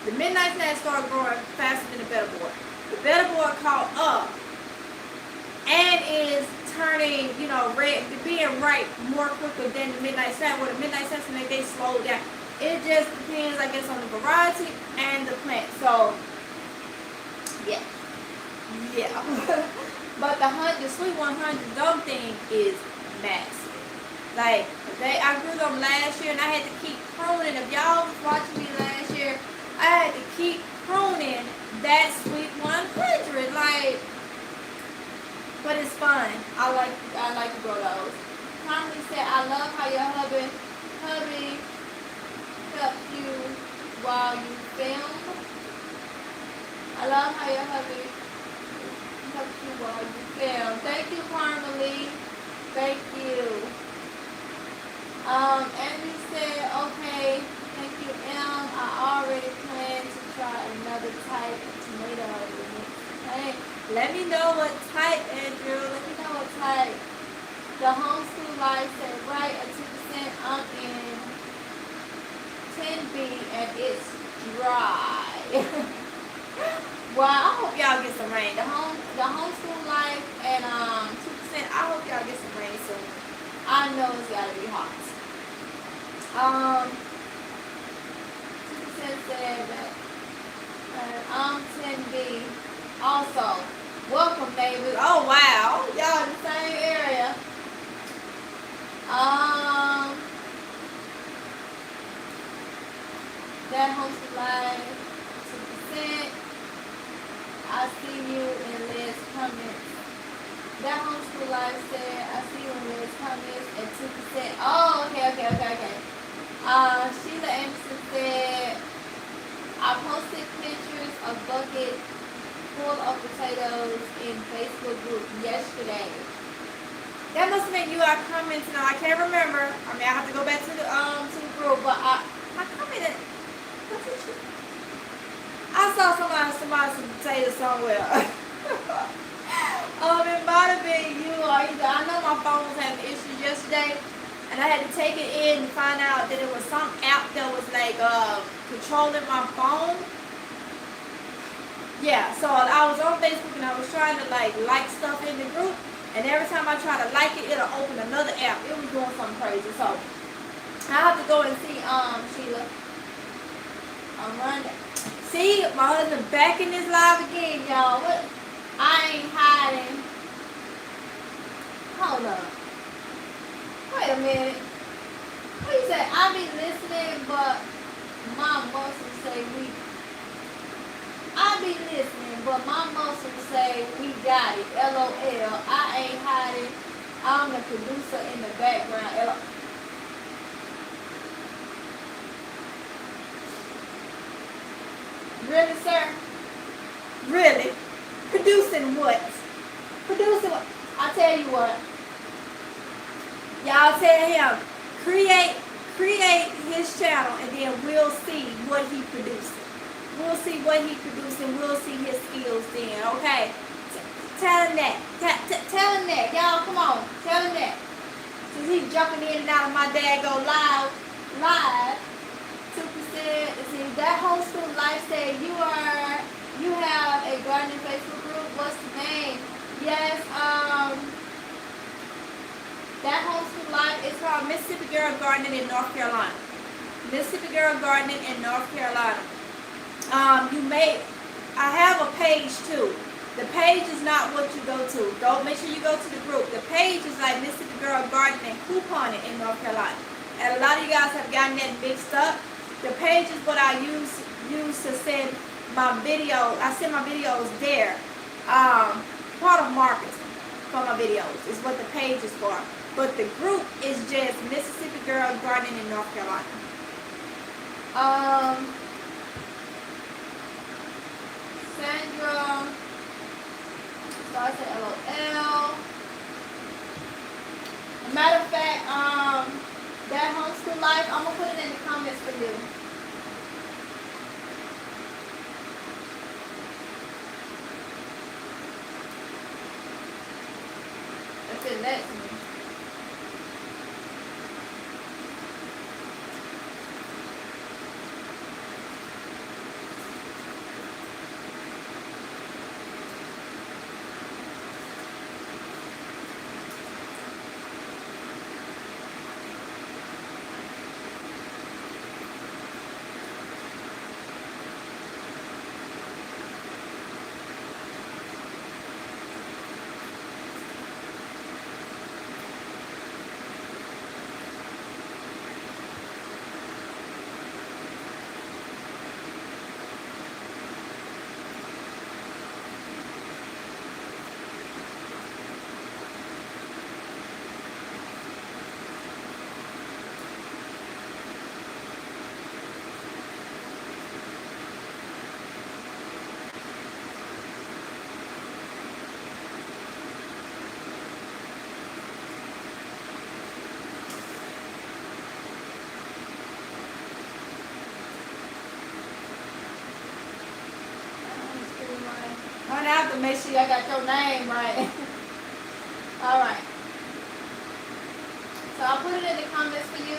the midnight snacks started growing faster than the Better Boy. The Better Boy caught up and is turning, red, being ripe more quicker than the midnight sap. With the midnight sesame, they slow down. It just depends, I guess, on the variety and the plant. So, yeah. But the Sweet 100 dome thing is massive. Like, I grew them last year and I had to keep pruning. If y'all was watching me last year, I had to keep pruning that Sweet 100. Like, but it's fun. I like to grow those. Tommy said, I love how your hubby helps you while you film. I love how your hubby helps you while you film. Thank you, Carmelie. Thank you. Andy said, okay, thank you, M. I already plan to try another type of tomato. Hey, let me know what type, Andrew. Let me know what type. The homeschool life said, right, a 2%, I'm in 10B and it's dry. Well, I hope y'all get some rain. The homeschool life and 2%, I hope y'all get some rain soon. I know it's gotta be hot. 2% said that I'm 10B. Also, welcome neighbors. Oh wow, y'all in the same area. That homeschool life 2%. I see you in Liz comments. That homeschool life said, I see you in Liz comments at 2%. Oh, okay. Sheila Anderson said, I posted pictures of bucket full of potatoes in Facebook group yesterday. That must have been you I commented on. I can't remember. I mean, I have to go back to the group, but I commented. What's it? I saw somebody some potatoes somewhere. It might have been you or either. I know my phone was having issues yesterday, and I had to take it in and find out that it was some app that was like controlling my phone. Yeah, so I was on Facebook and I was trying to like stuff in the group, and every time I try to like it, it'll open another app. It was doing something crazy. So I have to go and see Sheila on Monday. See, my husband back in this live again, y'all. What? I ain't hiding. Hold up. Wait a minute. What you say? I be listening, but my muscles say we. I be listening, but my muscles say we got it. LOL. I ain't hiding. I'm the producer in the background. LOL. Really, sir? Really? Producing what? Producing what? I tell you what. Y'all tell him, create his channel, and then we'll see what he produces. We'll see what he producing. We'll see his skills then, okay? Tell him that. Tell him that. Y'all, come on. Tell him that. Since he's jumping in and out of my daggone live. 2%. See, that homeschool life said you have a gardening Facebook group. What's the name? Yes, that homeschool life is called Mississippi Girl Gardening in North Carolina. Mississippi Girl Gardening in North Carolina. I have a page too. The page is not what you go to. Make sure you go to the group. The page is like Mississippi Girl Gardening and Couponing in North Carolina. And a lot of you guys have gotten that mixed up. The page is what I use to send my video. I send my videos there. Part of marketing for my videos is what the page is for. But the group is just Mississippi Girl Gardening in North Carolina. Sandra, so I said LOL. Matter of fact, that homeschool life, I'm gonna put it in the comments for you. That's it, that's me. gonna have to make sure I got your name right. All right. So I'll put it in the comments for you.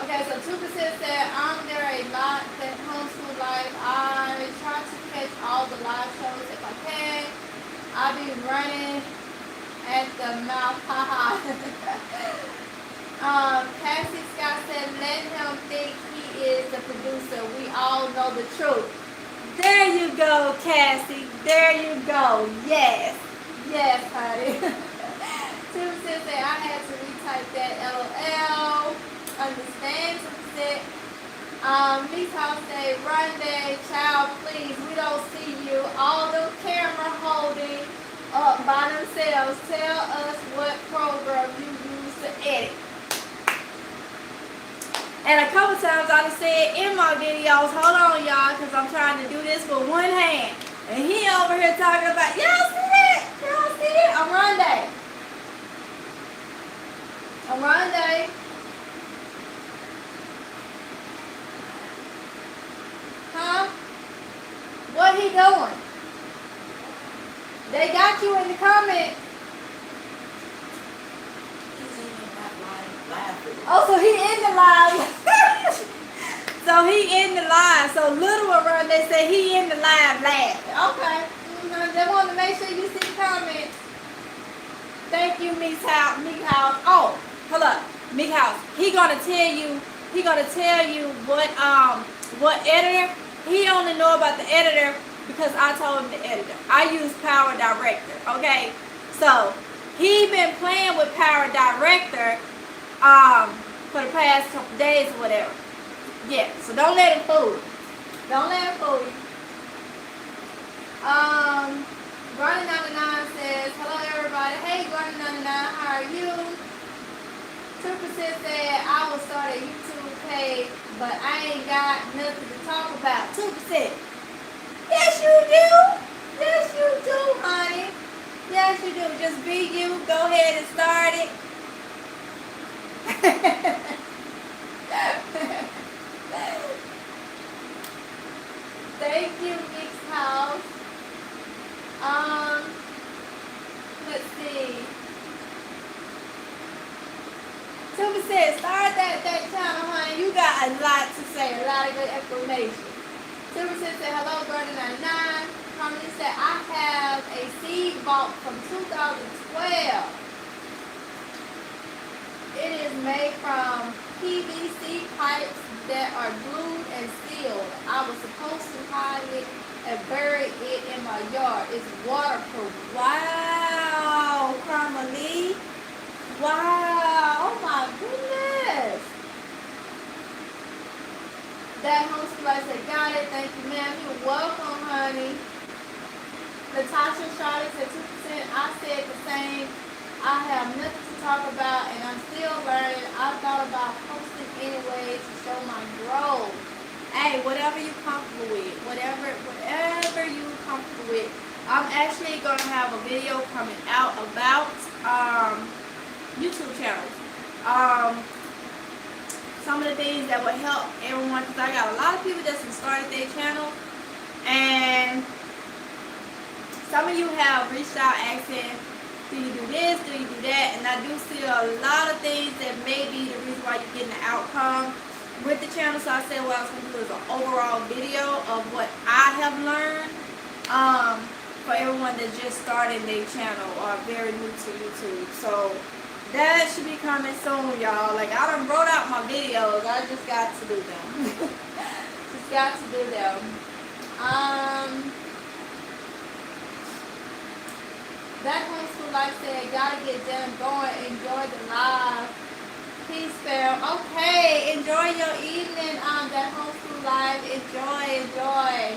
Okay, so 2% said, there a lot that homeschool life. I try to catch all the live shows if I can. I be running at the mouth, haha. Cassie Scott said, let him think he is the producer. We all know the truth. There you go, Cassie. There you go. Yes. Yes, honey. 2% said, I had to retype that, LOL. Understand? 2%. Lee's house say, run day, child, please. We don't see you. All them camera holding up by themselves. Tell us what program you use to edit. And a couple times I done said in my videos, hold on y'all, because I'm trying to do this with one hand. And he over here talking about, y'all see that? Y'all see it? I'm run day. I'm run day. Huh? What he doing? They got you in the comment. Oh, so he in the live. So he in the live. So little one, they say he in the live laughing. Okay. They want to make sure you see the comments. Thank you, Meek House. Oh, hold up. Meek House. He gonna tell you what editor. He only know about the editor because I told him the editor. I use Power Director. Okay. So he been playing with Power Director for the past couple days or whatever. Yeah, so don't let him fool you. Don't let him fool you. Granny99 says, hello everybody. Hey Granny99, how are you? 2% said, I will start a YouTube page, but I ain't got nothing to talk about. 2%. Yes you do. Yes you do, honey. Yes you do. Just be you. Go ahead and start it. Thank you, Nick's house. Let's see. 2% start that channel, honey. You got a lot to say, a lot of good information. 2% said, hello, Granny99. Harmony said, I have a seed vault from 2012. It is made from PVC pipes that are glued and sealed. I was supposed to hide it and bury it in my yard. It's waterproof. Wow, Carmelie. Wow. Oh my goodness. That homeschool, I said, got it. Thank you, ma'am. You're welcome, honey. Natasha Charlotte said 2%. I said the same. I have nothing to talk about and I'm still learning. I thought about posting anyway to show my growth. Hey, whatever you're comfortable with. Whatever you're comfortable with. I'm actually going to have a video coming out about YouTube channels. Some of the things that would help everyone, because I got a lot of people that's started their channel, and some of you have reached out asking, do you do this, do you do that, and I do see a lot of things that may be the reason why you're getting the outcome with the channel. So I said what I was going to do is an overall video of what I have learned for everyone that just started their channel or very new to YouTube. So that should be coming soon, y'all. Like, I done wrote out my videos. I just got to do them. Just got to do them. That homeschool life said, gotta get them going. Enjoy the live. Peace, fam. Okay, enjoy your evening. That homeschool life. Enjoy.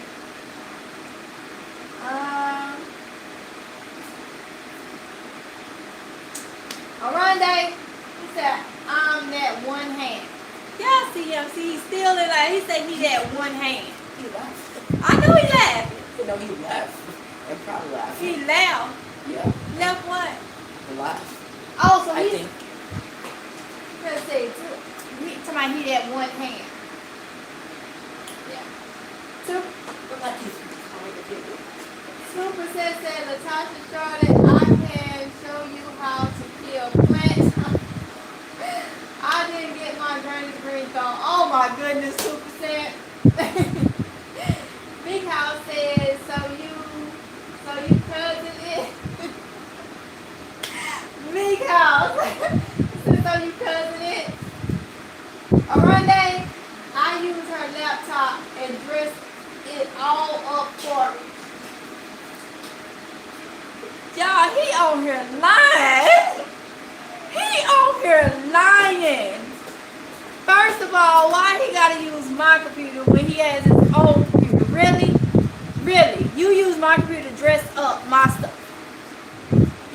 Arande, he said, I'm that one hand. Y'all see him. See, he's still in like, he said he that one hand. He laughed. I know he laughing. You know he laughed. And probably left. He left. Yeah, Left what? a lot. Oh, so I he's, think. let's see, somebody hit that one hand. Yeah. But like he's calling the people. Super said, Latasha Charlotte, I can show you how to kill plants. I didn't get my granny green thumb. Oh my goodness, Super said. Big House says, so you cousin it. Big House. So you cousin it. One day, I used her laptop and dressed it all up for me. Y'all, he on here lying. He on here lying. First of all, why he gotta use my computer when he has his own computer? Really? Really? You use my computer to dress up my stuff.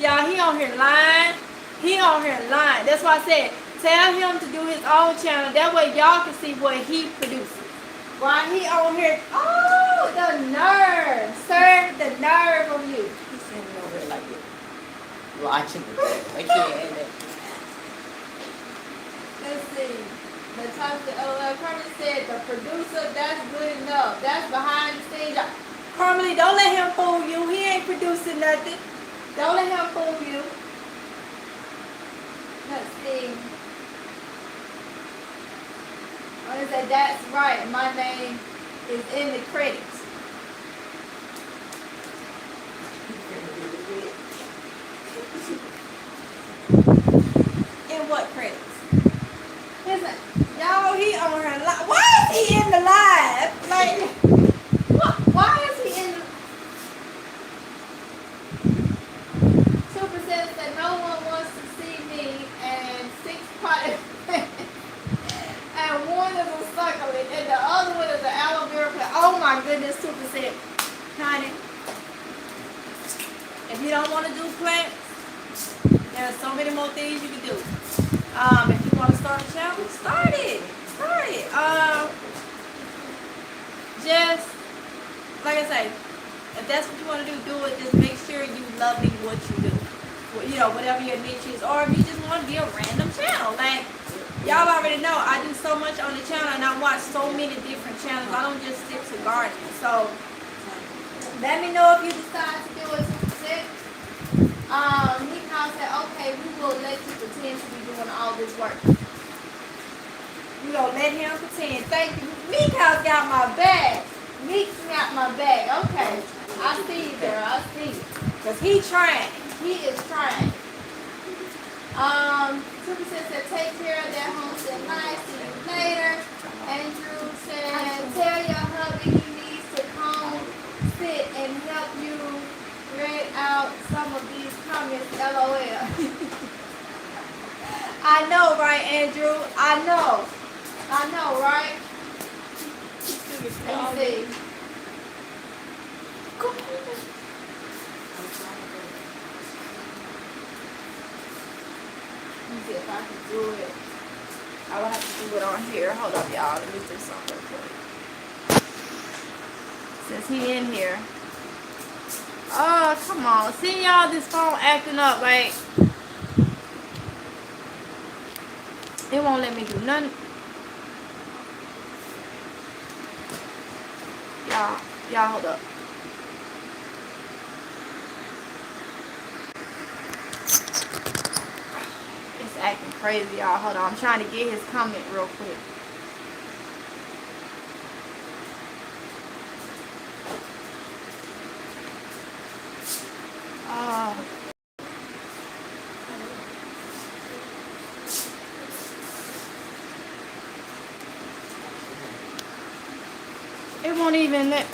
Y'all, he on here lying. He on here lying. That's why I said, tell him to do his own channel. That way y'all can see what he produces. Why he on here? Oh, the nerve, sir. The nerve of you. He's standing over there like it. Watching it. I can't. Let's see. Natasha Carmen said the producer, that's good enough. That's behind the scenes. Carmen, don't let him fool you. He ain't producing nothing. Don't let him fool you. Let's see. I want to say that's right. My name is in the credits. In what credits? Listen, y'all, he on her live. Why is he in the live? Like, what? Why is he in the... Super says that no one wants to see me and 6 potted and one is a suckling and the other one is an aloe vera plant. Oh my goodness, Super said, honey, if you don't want to do plants, there's so many more things you can do. If you want to start a channel, start it. Start it. Just, like I say, if that's what you want to do it. Just make sure you love what you do. Well, you know, whatever your niche is. Or if you just want to be a random channel. Like, y'all already know, I do so much on the channel and I watch so many different channels. I don't just stick to gardening. So, let me know if you decide to do it. Nick said, okay, we will let you pretend to be doing all this work. We gonna let him pretend. Thank you. Meek House got my bag. Meek's got my bag. Okay. I see you, girl. I see you. Because he trying. He is trying. Super said, take care of that homestead nice. See you later. Andrew said, tell your hubby he needs to come sit and help you read out some of these comments, LOL. I know, right, Andrew? I know, right? Let me see. Let me see if I can do it. I will have to do it on here. Hold up, y'all. Let me do something real quick. Since he in here. Oh, come on. See, y'all, this phone acting up, like, it won't let me do nothing. Y'all, hold up. It's acting crazy, y'all. Hold on. I'm trying to get his comment real quick. It won't even let.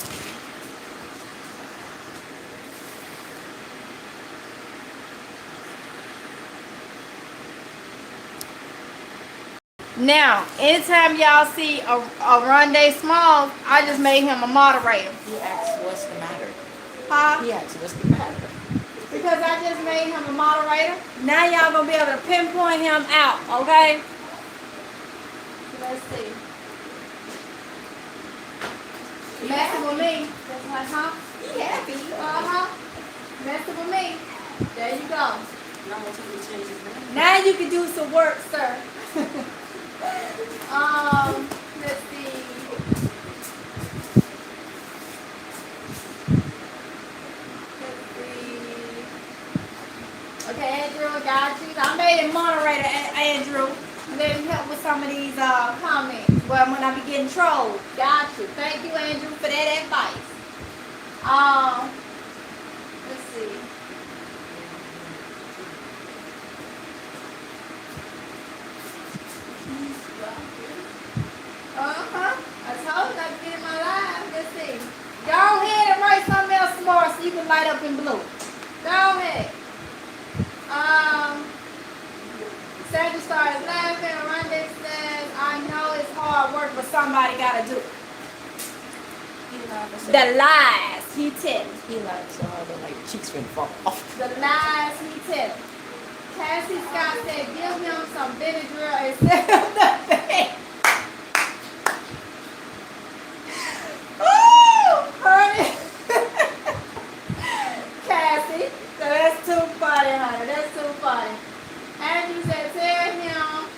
Now, anytime y'all see a Rondé Smalls, I just made him a moderator. He asked, what's the matter? Huh? He asked, what's the matter? Because I just made him a moderator. Now y'all gonna be able to pinpoint him out, okay? Let's see. Messing with me. That's like, huh? He happy. Messing with me. There you go. No one told me to change his name. Now you can do some work, sir. Let's see. Let's see. Okay, Andrew, got you. I made a moderator, Andrew. Let me help with some of these comments. Well, when I be getting trolled. Got you. Thank you, Andrew, for that advice. Let's see. I told you I'd get in my live. Let's see. Go ahead and write something else tomorrow so you can light up in blue. Go ahead. Sandra started laughing. Rhonda says, I know it's hard work, but somebody gotta do it. The lies he tells. He like so hard that like cheeks finna fall off. The lies he tells. Cassie Scott said, give him some Benadryl instead of nothing. Ooh, honey. Cassie, so that's too funny, honey. That's too funny. Andrew said, tell him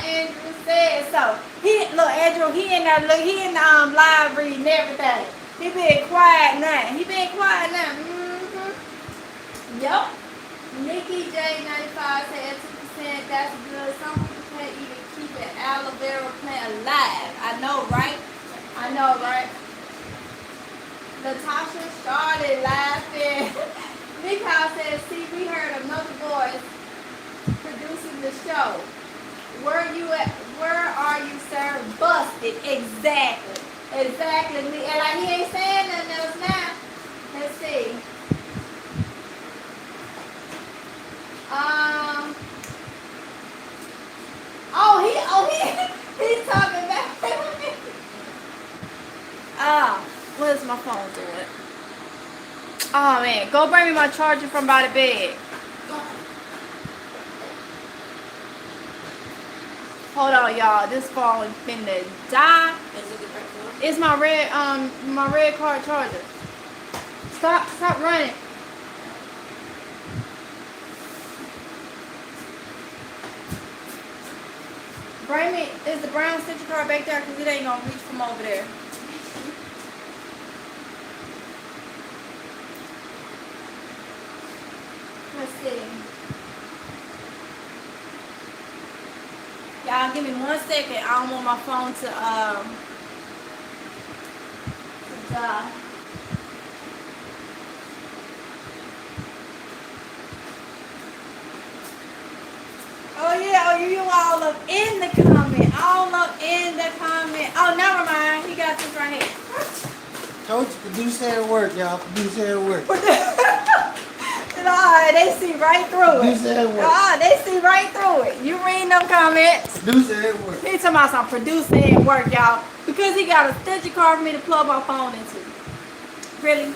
Andrew said so. Andrew, he in the live reading everything. He been quiet now. Yup. Nikki J95 said 2%. That's good. Some people can't even keep an aloe vera plant alive. I know, right? Natasha started laughing. Mikhail said, see, we heard another voice producing the show. Where are you, sir? Busted. Exactly. And like he ain't saying nothing else now. Let's see. He's talking back. What is my phone doing? Oh man, go bring me my charger from by the bed. Hold on, y'all. This phone is finna die. It's my red card charger. Stop running. Bring me, is the brown stitcher card back there? Because it ain't gonna reach from over there. Let's see. Y'all give me 1 second. I don't want my phone to die. Oh yeah, you all up in the comment. Oh, never mind. He got this right here. Told you, producer at work, y'all. Producer at work. They see right through it. Producer at work. They see right through it. You reading them comments. Producer at work. He talking about some producer at work, y'all. Because he got a stitcher card for me to plug my phone into. Really?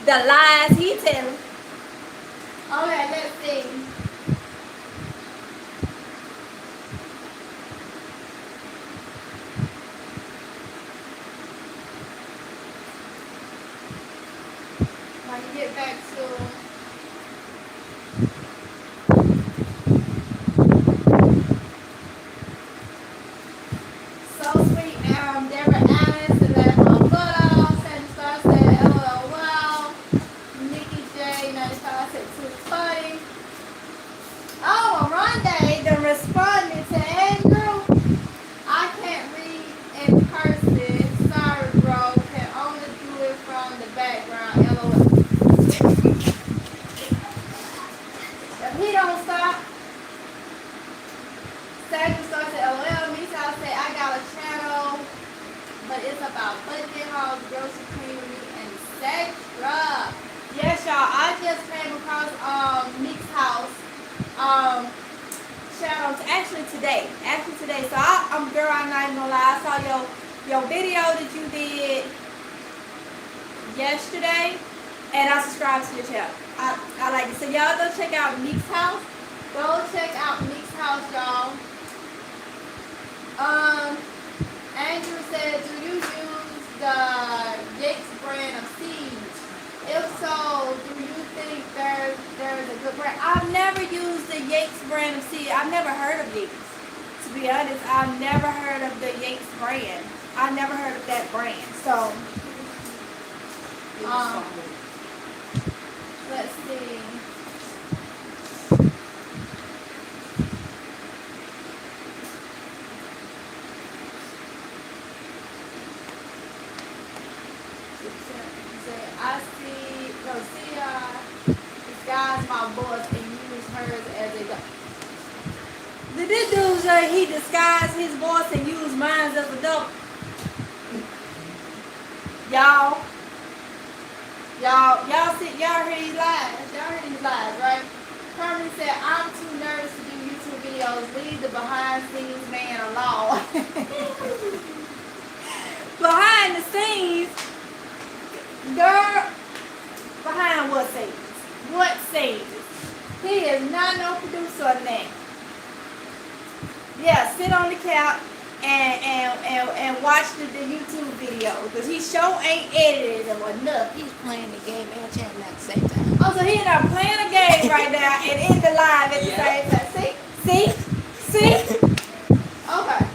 The lies he telling. Okay, let's see. Get back to so sweet. Deborah Allen said that my butt off. Sandy Star said LOL. Wow. Nikki J 95 said too funny. Oh, Rhonda then responded to Andrew. I can't read in person. Sorry, bro. Can only do it from the background. LOL. If he don't stop, Sandra starts to LOL. Misa say I got a channel, but it's about budget hauls, grocery cleaning, and etc. Yes, y'all. I just came across Meek's house channel actually today. So girl, I'm not even gonna lie. I saw your video that you did yesterday. And I subscribe to your channel. I like it. So y'all go check out Meek's house. Go check out Meek's house, y'all. Andrew said, do you use the Yates brand of seeds? So, do you think there's a good brand? I've never used the Yates brand of seed. I've never heard of these. To be honest, I've never heard of the Yates brand. I've never heard of that brand. So, let's see. I see, no, see, disguise my voice and use hers as a gun. Did this dude say he disguised his voice and used mine as a double? Y'all see, y'all hear these lies? Y'all hear these lies, right? Carmen said, I'm too nervous to do YouTube videos. Leave the behind scenes man alone. Behind the scenes, girl, behind what scenes? What scenes? He is not no producer on that. Yeah, sit on the couch and watch the YouTube video. Because he sure ain't edited them enough. He's playing the game and chatting at the same time. Oh, so he in there playing a game right now and in the live at the same time. See? Okay.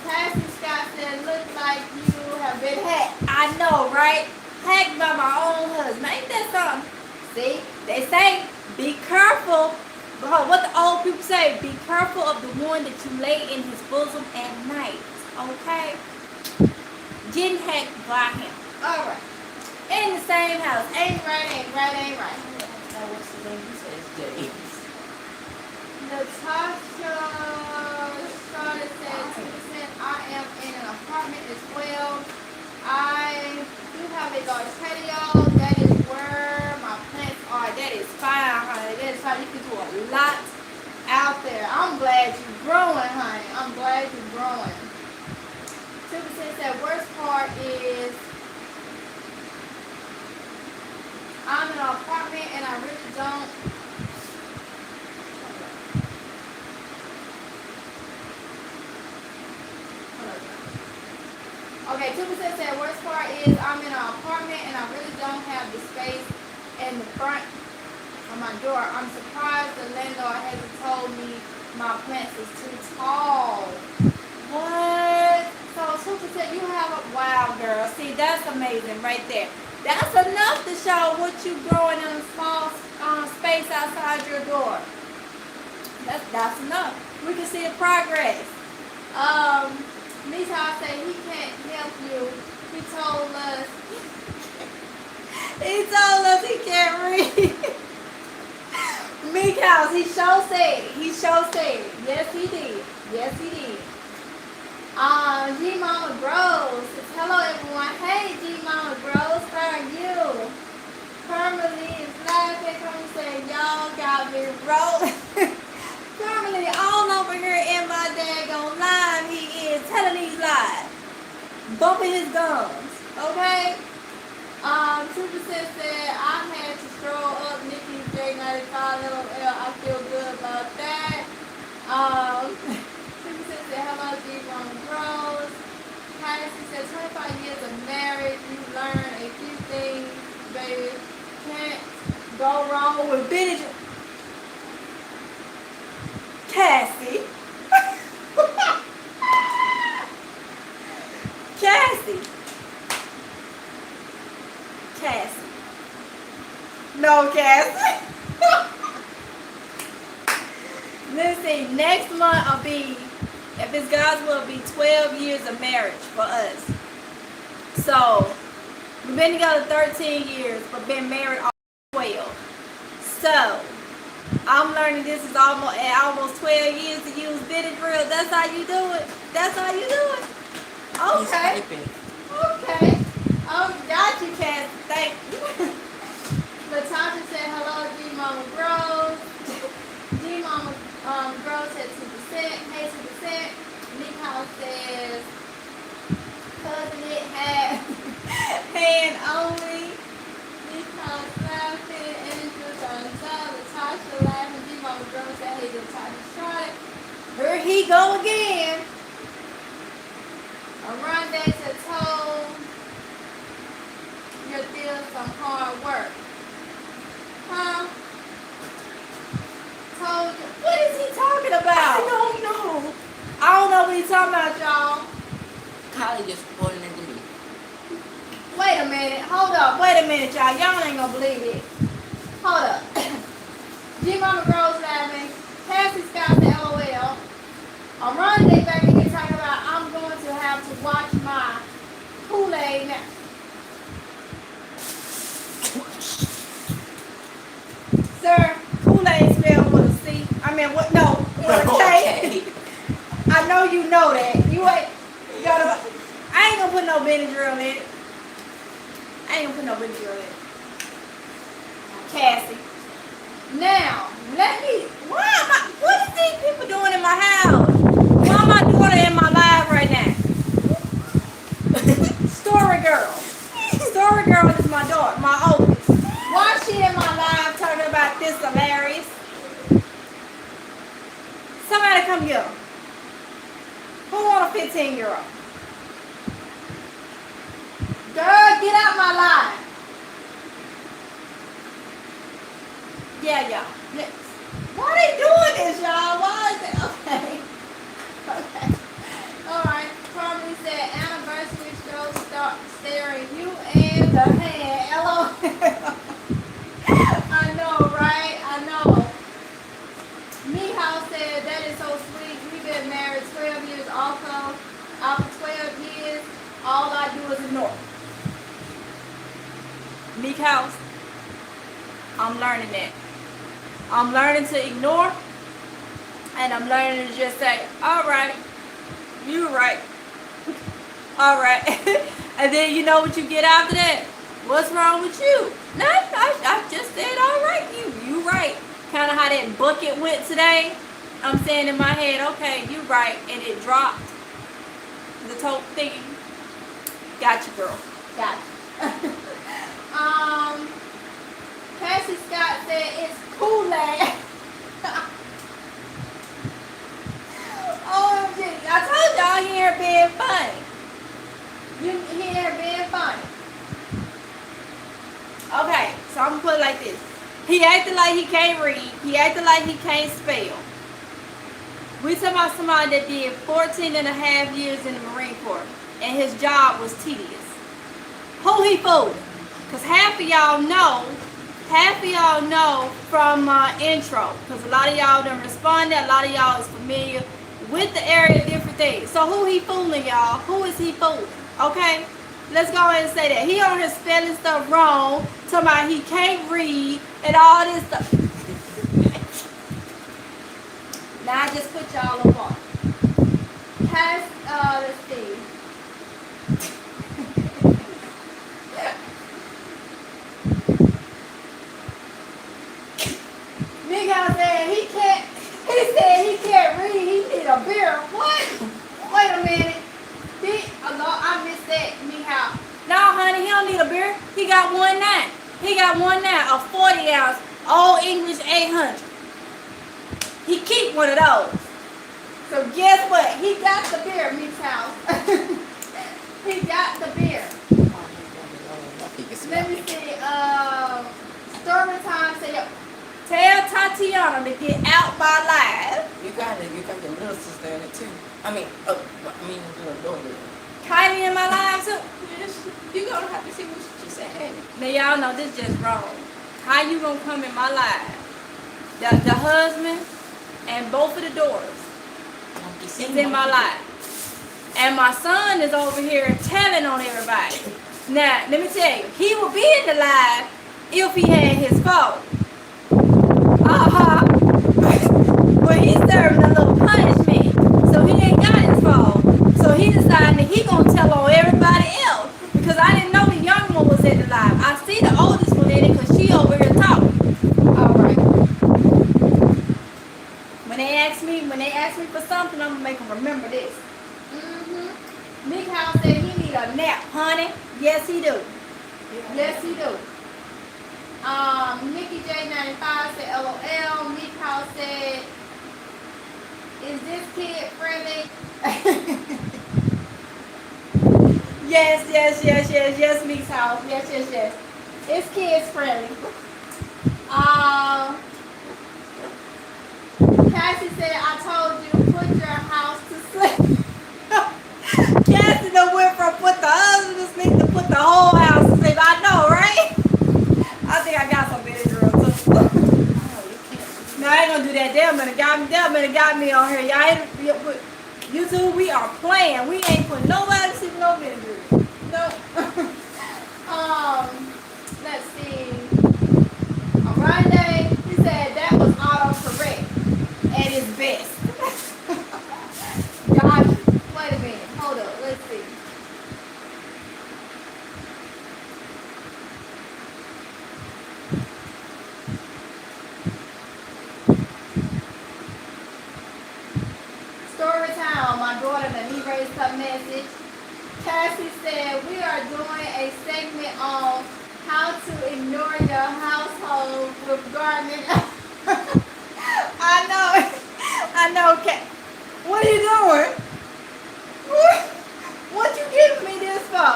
Cassie Scott said, look like you have been hacked. I know, right? Hacked by my own husband. Ain't that something? See? They say, be careful. What the old people say, be careful of the one that you lay in his bosom at night. Okay? Getting hacked by him. Alright. In the same house. Ain't right. Now, what's the name? He says James. Natasha started saying, 2%. I am in an apartment as well. I do have a large patio. That is where my plants are. That is fine, honey. That is fine. You can do a lot out there. I'm glad you're growing, honey. I'm glad you're growing. 2% said, worst part is I'm in an apartment and I really don't. Okay, 2% said worst part is I'm in an apartment and I really don't have the space in the front of my door. I'm surprised the landlord hasn't told me my plants is too tall. What? So 2% you have a wow, girl. See, that's amazing right there. That's enough to show what you growing in a small space outside your door. That's enough. We can see the progress. Mishal said he can't help you. He told us he can't read. Mishal, he sure said. Yes, he did. G Mama Bros. Hello everyone. Hey G Mama Bros, how are you? Permanently is laughing. Come say y'all got me rolling. Permanently all over here in my daggone live. He is telling these lies. Bumping his gums. Okay? 2% said I had to stroll up Nikki's J95 LOL. I feel good about that. 2% said hello G Mama Bros. Cassie said 25 years of marriage, you learn a few things, baby. Can't go wrong with vintage. Cassie. No, Cassie. Let's see, next month will be, if it's God's will, be 12 years of marriage for us. So, we've been together 13 years, but been married all 12. So, I'm learning this is almost 12 years to use vintage drill. That's how you do it. Okay. Oh, got you, Cassie. Thank you. Latasha said hello, G Mama Bros. G Mama Bros said 2%. Hey, 2%. Nicole says cousin it had hand only. Nicole's laughing. Andrew Gonzalez. Latasha laughing. G Mama Bros said hey, Latasha Charlotte. Here he go again. Aronde said told. hard work. Huh? Told you. What is he talking about? I don't know. I don't know what he's talking about, y'all. Kylie just reporting it to me. Wait a minute. Hold up. Wait a minute, y'all. Y'all ain't gonna believe it. Hold up. G-Mama Rose laughing. Cassie Scott said LOL. I'm running day back in here talking about I'm going to have to watch my Kool-Aid now. Sir, Kool-Aid spelled with a C. I mean, what? No, with a K. I know you know that. You ain't. You gotta, I ain't gonna put no Benadryl in it. I ain't gonna put no Benadryl in it. Cassie. Now, let me. What is these people doing in my house? Why my daughter in my live right now? Story girl. Story girl is my daughter, my oldest. Why she in my live talking about this hilarious? Somebody come get her. Who want a 15-year-old? Girl, get out my live. Yeah, y'all. Yes. Why they doing this, y'all? Why is it? Okay. Okay. All right. Probably said anniversary show start staring you in the hand. LOL. I know, right? I know. Mihal said that is so sweet. We've been married 12 years also. After 12 years, all I do is ignore. Meek House, I'm learning that. I'm learning to ignore, and I'm learning to just say, all right, you're right. All right. And then you know what you get after that? What's wrong with you? No, I just said, all right, you right. Kind of how that bucket went today. I'm saying in my head, okay, you right. And it dropped. The tote thinking. Gotcha, girl. Gotcha. Cassie Scott said it's Kool-Aid. OMG. I told y'all here being funny. You here being funny. Okay, so I'm gonna put it like this. He acted like he can't read. He acted like he can't spell. We talking about somebody that did 14 and a half years in the Marine Corps, and his job was tedious. Who he fooling? Because half of y'all know from my intro, because a lot of y'all done responded, a lot of y'all is familiar with the area, different things. So who he fooling, y'all? Who is he fooling? Okay? Let's go ahead and say that. He on here spelling stuff wrong, talking about he can't read, and all this stuff. Now I just put y'all up on. Let's see. Nigga said he said he can't read, he need a beer. What? Wait a minute. I missed that, Nihal. No, honey, he don't need a beer. He got 1.9. He got 1.9, a 40 ounce, Old English 800. He keep one of those. So guess what? He got the beer, Miss House. He got the beer. Let me see. Story time said, tell Tatiana to get out my life. You got your little sister in it too. Your little daughter. Kylie in my life too. Yes, you gonna have to see what she said. Now y'all know this just wrong. How you gonna come in my life? The husband and both of the daughters is in my life. And my son is over here telling on everybody. Now, let me tell you, he would be in the live if he had his phone. But he's serving a little punishment. So he ain't got his phone. So he decided that he gonna tell on everybody else. Because I didn't know the young one was in the live. I see the oldest one in it because she over here talking. Alright. When they ask me for something, I'm gonna make them remember this. Nick House said he need a nap, honey. Yes, he do. Yes, he do. Nikki J95 said LOL. Nick House said, is this kid friendly? yes, Meek's house. Yes. It's kids friendly. Cassie said, I told you, put your house to sleep. Cassie done went from put the husband to sleep to put the whole house to sleep. I know, right? I think I got some baby girl too. No, I ain't gonna do that. Damn, man, got me on here. Y'all ain't, YouTube, we are playing. We ain't put nobody to sleep no baby girl. No. Let's see. On Monday, he said that was autocorrect at its best. Gosh, wait a minute. Hold up. Let's see. Story time. My daughter, let me raise her message. Cassie said we are doing a segment on how to ignore your household with gardening. I know, Kat. What are you doing? What you giving me this for?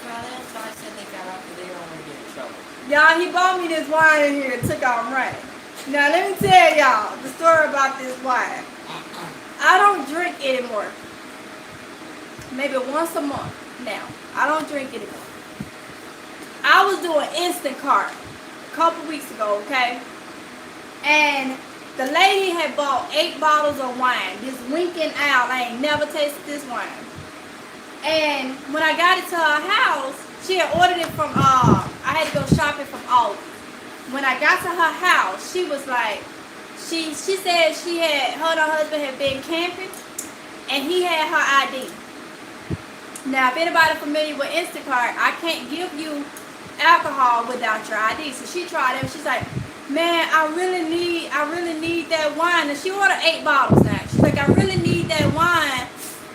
That's why I said they got out because they don't want to get in trouble. Y'all, he bought me this wine in here and took off running. Now, let me tell y'all the story about this wine. I don't drink anymore. Maybe once a month now. I don't drink anymore. I was doing Instacart a couple weeks ago, okay? And the lady had bought 8 bottles of wine. This winking out. I ain't never tasted this wine. And when I got it to her house, she had ordered it from, I had to go shopping from Aldi. When I got to her house, she was like, she said she had, her and her husband had been camping, and he had her ID. Now, if anybody familiar with Instacart, I can't give you alcohol without your ID. So she tried it, and she's like, man, I really need that wine. And she ordered 8 bottles now. She's like, I really need that wine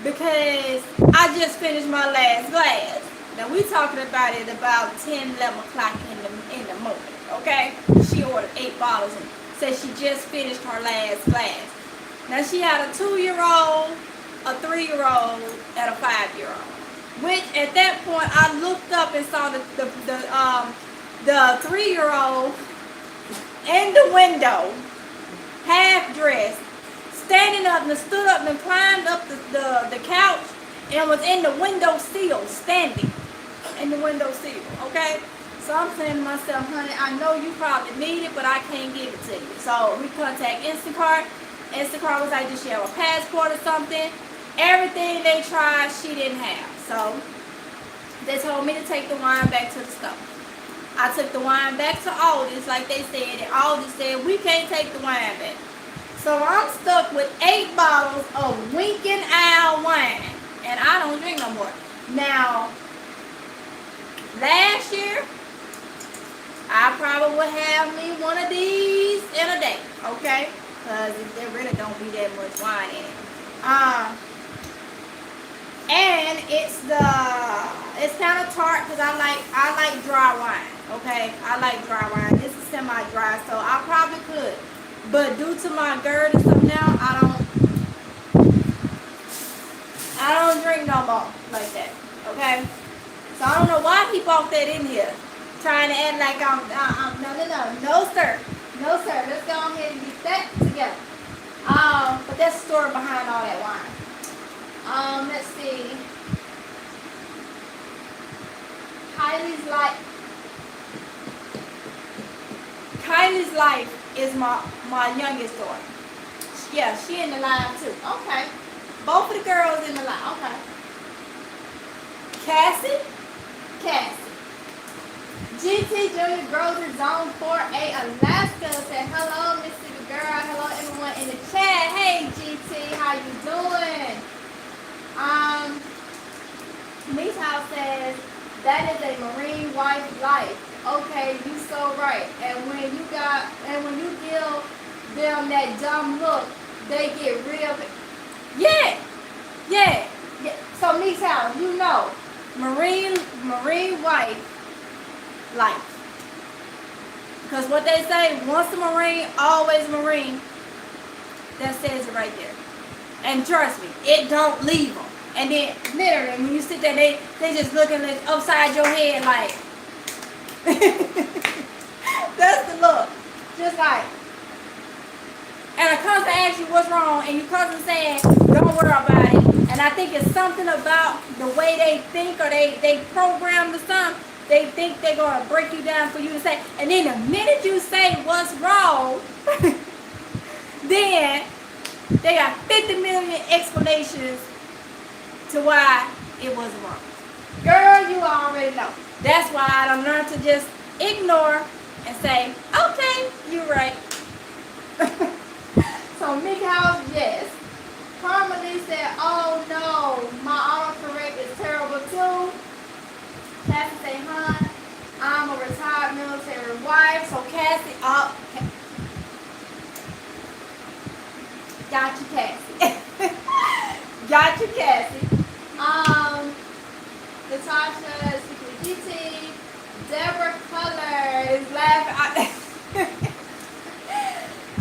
because I just finished my last glass. Now, we talking about it about 10, 11 o'clock in the morning, okay? She ordered 8 bottles and said she just finished her last glass. Now, she had a 2-year-old, a 3-year-old, and a 5-year-old. Which, at that point, I looked up and saw the 3-year-old in the window, half dressed, standing up and stood up and climbed up the couch and was in the window sill, standing in the window sill, okay? So I'm saying to myself, honey, I know you probably need it, but I can't give it to you. So we contact Instacart. Instacart was like, did she have a passport or something? Everything they tried, she didn't have. So they told me to take the wine back to the store. I took the wine back to Aldi's like they said, and Aldi said, we can't take the wine back. So I'm stuck with 8 bottles of Winking Owl wine, and I don't drink no more. Now, last year, I probably would have me one of these in a day, okay? Because there really don't be that much wine in it. And it's kind of tart because I like dry wine, okay? I like dry wine. This is semi-dry, so I probably could. But due to my GERD and stuff now, I don't drink no more like that, okay? So I don't know why he bought that in here, trying to act like no sir. Let's go ahead and get that together. But that's the story behind all that wine. Let's see. Kylie's life is my youngest daughter. Yeah, she in the line too. Okay. Both of the girls in the line. Okay. Cassie. GT Junior Grocery Zone 4A Alaska said, hello, Mississippi girl. Hello, everyone in the chat. Hey, GT, how you doing? Me's House says, that is a Marine wife life. Okay, you so right. And when you give them that dumb look, they get real. Yeah. So Me's House, you know, Marine wife life. Because what they say, once a Marine, always a Marine. That says it right there. And trust me, it don't leave them. And then literally when you sit there, they just looking upside your head like that's the look. Just like, and a cousin asks you what's wrong, and your cousin saying, don't worry about it. And I think it's something about the way they think, or they program the something. They think they're going to break you down for you to say. And then the minute you say what's wrong, then they got 50 million explanations to why it was wrong. Girl, you already know. That's why I don't learn to just ignore and say, okay, you're right. So Mickey House, yes. Carmelie said, oh no, my autocorrect is terrible too. Cassie say, huh, I'm a retired military wife. So Cassie, got you, Cassie. Got you, Cassie. Natasha, Secret GT, Deborah Color is laughing.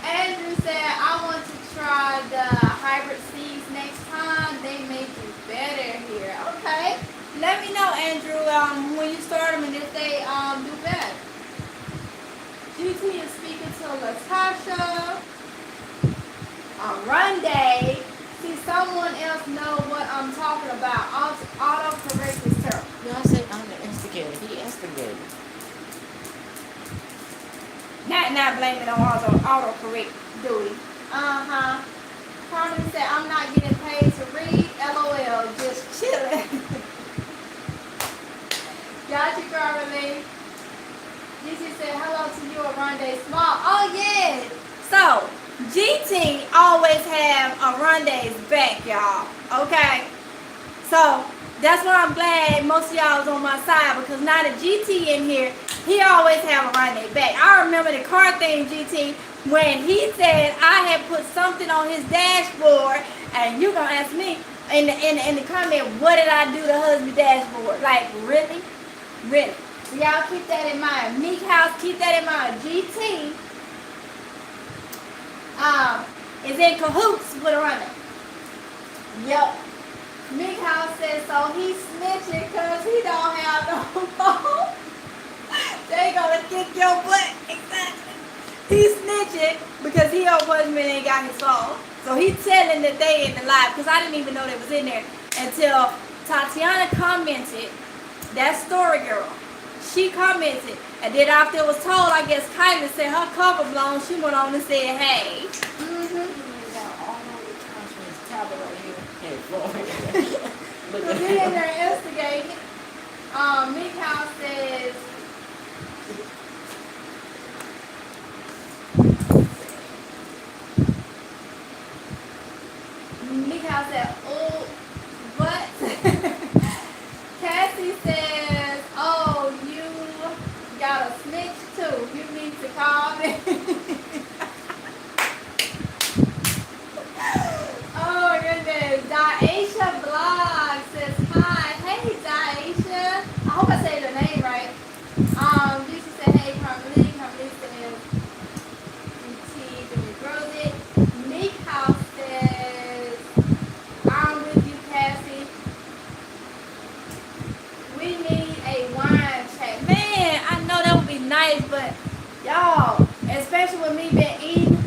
Andrew said, I want to try the hybrid seeds next time. They may do better here. Okay. Let me know, Andrew, when you start them and if they do better. GT is speaking to Latasha. Run day. See, someone else know what I'm talking about. Autocorrect is terrible. You know, I said I'm the instigator. He instigated. Not blaming on autocorrect duty. Carmen said, I'm not getting paid to read. LOL, just chilling. Got you, Carmen. GT said, hello to you, Aronde Small. Oh, yeah. So, GT always have Aronde's back, y'all. Okay? So, that's why I'm glad most of y'all was on my side, because now that GT in here, he always have Aronde back. I remember the car thing, GT, when he said I had put something on his dashboard, and you gonna ask me in the comment, what did I do to husband's dashboard? Like, really? Really? So y'all keep that in mind. Meek House, keep that in mind. GT is in cahoots with Aronde. Yep. Meek House says, so he snitching because he don't have no phone. They gonna kick your butt. Exactly. He snitching because he husband ain't got his phone. So he telling that they in the live, because I didn't even know they was in there until Tatiana commented, that story girl. She commented, and then after it was told, I guess Kylie said her cover blown. She went on and said, hey. So they in there instigating. Meek House says, Meek House said, oh, what? Cassie says, oh, you got a snitch too. You need to call me. Oh, goodness. Daisha Blog says, hi. Hey, Daisha. I hope I say the name right. Lisa said, hey, Carmelie. Carmelie says, GT, Jimmy grows it. Meek House says, I'm with you, Cassie. We need a wine chat. Man, I know that would be nice, but y'all, especially with me being eating,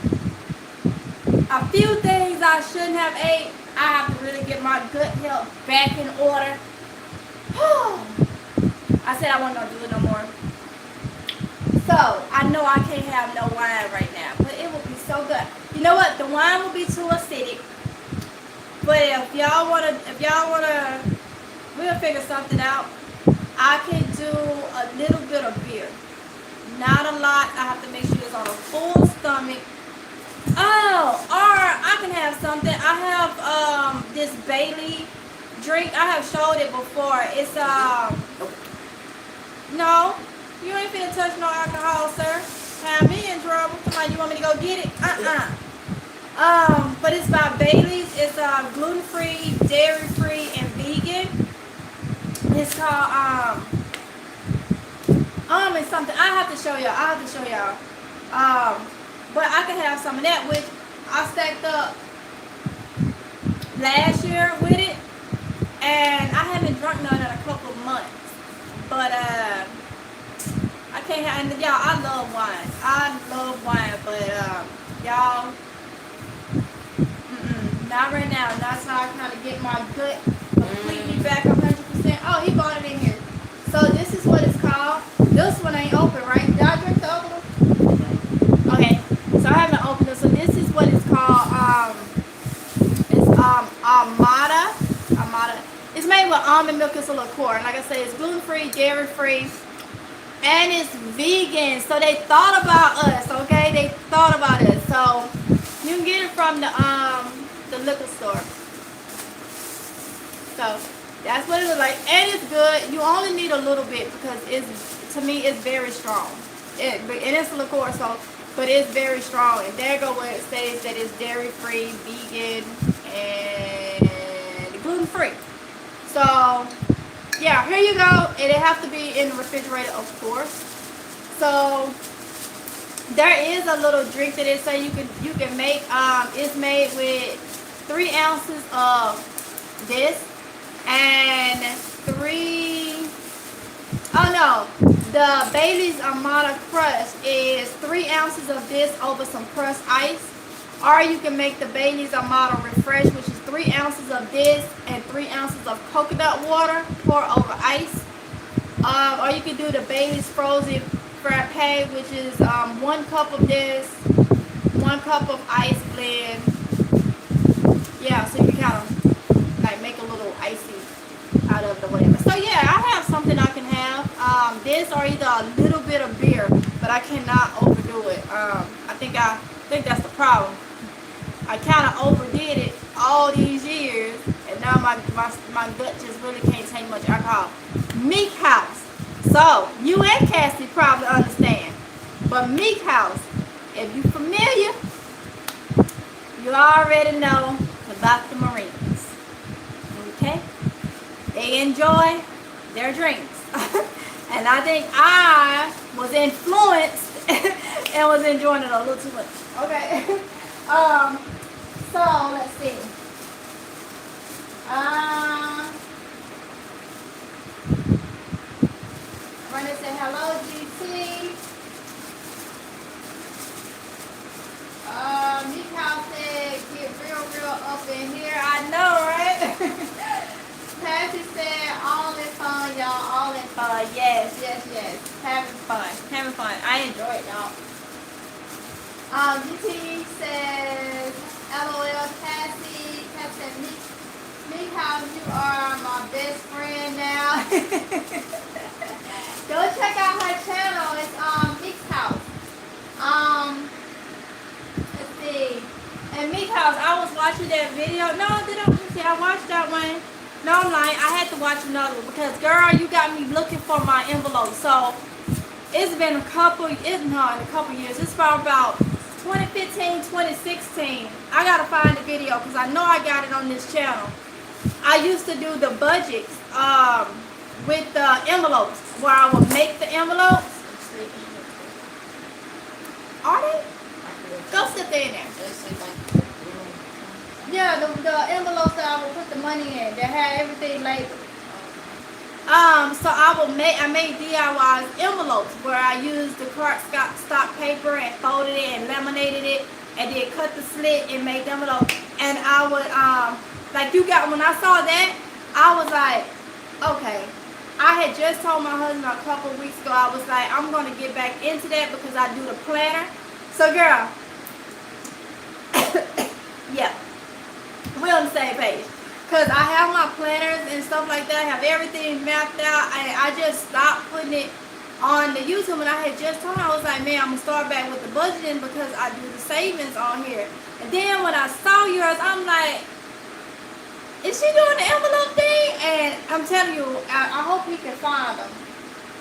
a few things I shouldn't have ate, I have to really get my gut health back in order. I said I wasn't going to do it no more. So, I know I can't have no wine right now, but it will be so good. You know what? The wine will be too acidic. But if y'all wanna, we'll figure something out. I can do a little bit of beer. Not a lot. I have to make sure it's on a full stomach. Oh, or I can have something. I have this Bailey drink. I have showed it before. It's no, you ain't finna touch no alcohol, sir. Have me in trouble. Come on, you want me to go get it? But it's by Bailey's. It's gluten-free, dairy-free, and vegan. It's called it's something. I have to show y'all. But I can have some of that, which I stacked up last year with it. And I haven't drunk none in a couple of months. But I can't have, and y'all, I love wine. I love wine, but y'all, not right now. Not till I kind of get my gut completely back 100%. Oh, he bought it in here. So this is what it's called. This one ain't open, right? Y'all drink the other one? Okay. So I haven't opened it. So this is what it's called. It's Armada. Armada. It's made with almond milk. It's a liqueur. And like I say, it's gluten-free, dairy-free, and it's vegan. So they thought about us, okay? They thought about us. So you can get it from the liquor store. So that's what it looks like. And it's good. You only need a little bit because to me, it's very strong. And it's a liqueur, so, but it's very strong. And there go where it says that it's dairy-free, vegan, and gluten-free. So, yeah, here you go. It'll have to be in the refrigerator, of course. So, there is a little drink that it say you can make. It's made with 3 ounces of this and the Bailey's Armada Crush is 3 ounces of this over some crushed ice. Or you can make the Bailey's Armada Refresh, which is 3 ounces of this and 3 ounces of coconut water, pour over ice. Or you can do the Bailey's Frozen Frappe, which is 1 cup of this, 1 cup of ice blend. Yeah, so you kind of like make a little icy out of the whatever. So yeah, I have something I can have. This or either a little bit of beer, but I cannot overdo it. I think that's the problem. I kind of overdid it all these years, and now my gut just really can't take much alcohol. Meek House. So you and Cassie probably understand, but Meek House, if you're familiar, you already know about the Marines. Okay? They enjoy their drinks. And I think I was influenced and was enjoying it a little too much. Okay. So let's see. Brenda said hello, GT. Meek House said get real up in here. I know, right? Patsy said all in fun, y'all. All in fun. Yes. Having fun. I enjoy it, y'all. GT says, LOL, Cassie. Cassie said, Meek House, you are my best friend now. Go check out her channel. It's Meek's House. Let's see. And Meek House, I was watching that video. No, I watched that one. No, I'm lying. I had to watch another one because, girl, you got me looking for my envelope. So it's been in a couple years. It's about 2015, 2016. I gotta find the video because I know I got it on this channel. I used to do the budgets with the envelopes where I would make the envelopes. Are they? Go sit there in there. Yeah, the envelopes that I would put the money in that had everything labeled. So I made DIY envelopes where I used the cardstock paper and folded it and laminated it and then cut the slit and made the envelope. And I would when I saw that, I was like, okay. I had just told my husband a couple of weeks ago, I was like, I'm gonna get back into that because I do the planner. So girl, yeah. We're on the same page. Because I have my planners and stuff like that. I have everything mapped out. I just stopped putting it on the YouTube. And I had just told her, I was like, man, I'm going to start back with the budgeting because I do the savings on here. And then when I saw yours, I'm like, is she doing the envelope thing? And I'm telling you, I hope he can find them.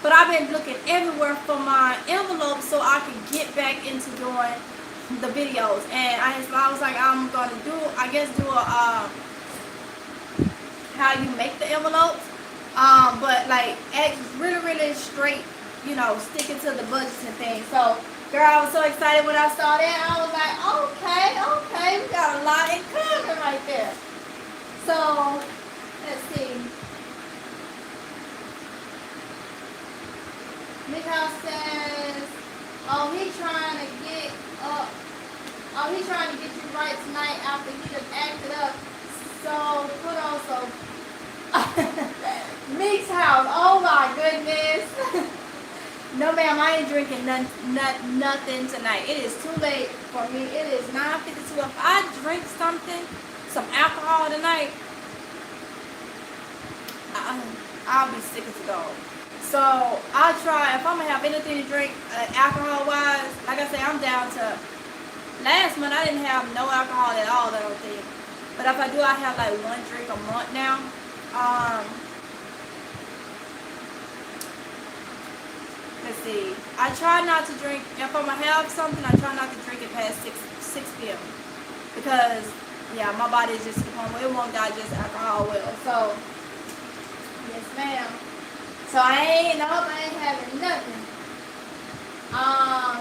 But I've been looking everywhere for my envelopes so I can get back into doing the videos. And I was like, I'm going to do a how you make the envelopes, but like really straight, sticking to the budgets and things. So girl, I was so excited when I saw that. I was like, okay, we got a lot in common right there. So Let's see. Mikhail says, oh, he trying to get up. Oh, he trying to get you right tonight after he just acted up. So put on some Meek's house. Oh my goodness. No ma'am, I ain't drinking nothing tonight. It is too late for me. It is 9:52. If I drink something, some alcohol tonight, I'll be sick as a dog. So I'll try, if I'm gonna have anything to drink alcohol wise, like I say, I'm down to, last month I didn't have no alcohol at all, I don't think. But if I do, I have like one drink a month now. Let's see. I try not to drink, if I'm gonna have something, I try not to drink it past 6 p.m. Because, yeah, my body is just home. It won't digest alcohol well. So, yes ma'am. So I ain't having nothing.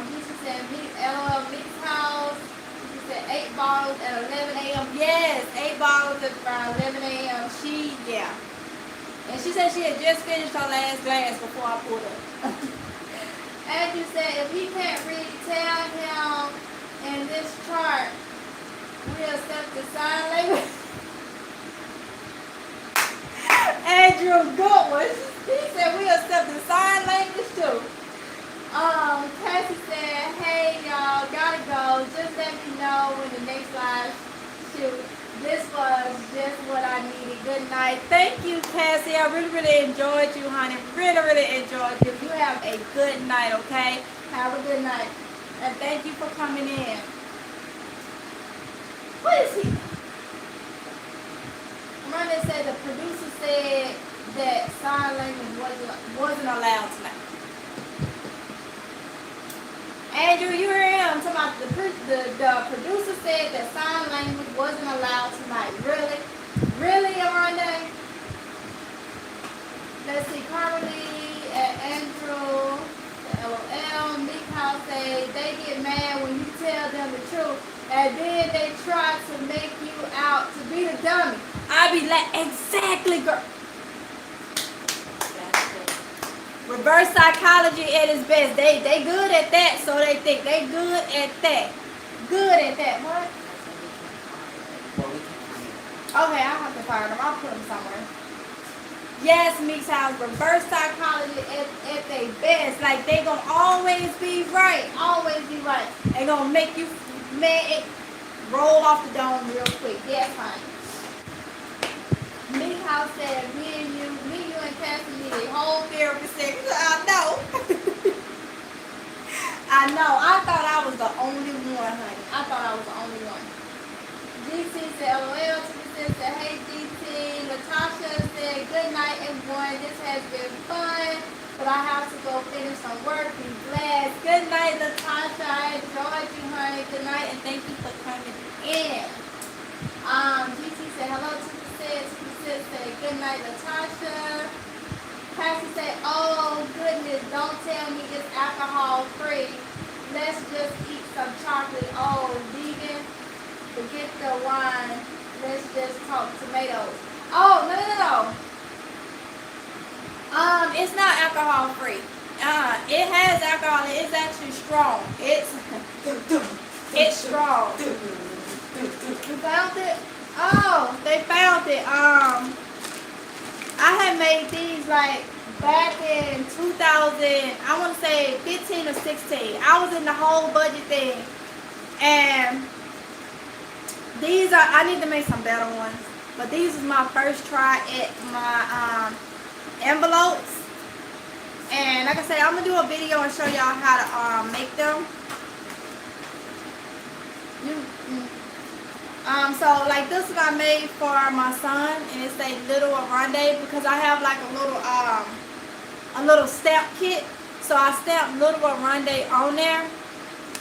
He just said, LOL Meek's house. He said 8 bottles at 11 a.m. Yes, 8 bottles at around 11 a.m. Yeah. And she said she had just finished her last glass before I pulled up. Andrew said if he can't read, tell him in this chart, we accept the sign language. Andrew Goodwin, he said we accept the sign language too. Cassie said, hey y'all, gotta go. Just let me know when the next live shoot. This was just what I needed. Good night. Thank you, Cassie. I really, really enjoyed you, honey. Really, really enjoyed you. You have a good night, okay? Have a good night. And thank you for coming in. What is he? Miranda said the producer said that sign language wasn't allowed tonight. Andrew, you heard him talking about the producer said that sign language wasn't allowed tonight. Really? Really, Miranda? Let's see, Carly and Andrew, LOL, Mikhail say they get mad when you tell them the truth, and then they try to make you out to be the dummy. I be like, exactly, girl. Reverse psychology at its best. They good at that, so they think they good at that. Good at that. What? Okay, I'll have to fire them. I'll put them somewhere. Yes, Meek's house. Reverse psychology at their best. Like they gonna always be right. Always be right. They gonna make you mad. Roll off the dome real quick. Yes, honey. Meek's house said me and you and Cassie need a whole therapy session. I know. I know. I thought I was the only one, honey. I thought I was the only one. GT said, LOL. Tiffany said, hey, GT. Latasha said, good night, everyone. This has been fun, but I have to go finish some work. Be blessed. Good night, Latasha. I enjoyed you, honey. Good night, and thank you for coming in. GT said, hello, Tiffany said, good night, Latasha. Cassie said, oh, goodness, don't tell me it's alcohol free. Let's just eat some chocolate. Oh, vegan, forget the wine. Let's just talk tomatoes. Oh, no. It's not alcohol free. It has alcohol. It's actually strong. It's strong. You found it? Oh, they found it. I had made these like back in 2000, I want to say 15 or 16. I was in the whole budget thing. And these are, I need to make some better ones. But these is my first try at my envelopes. And like I said, I'm going to do a video and show y'all how to make them. So like this one I made for my son, and it's a little Aronde because I have like a little stamp kit. So I stamped little Aronde on there,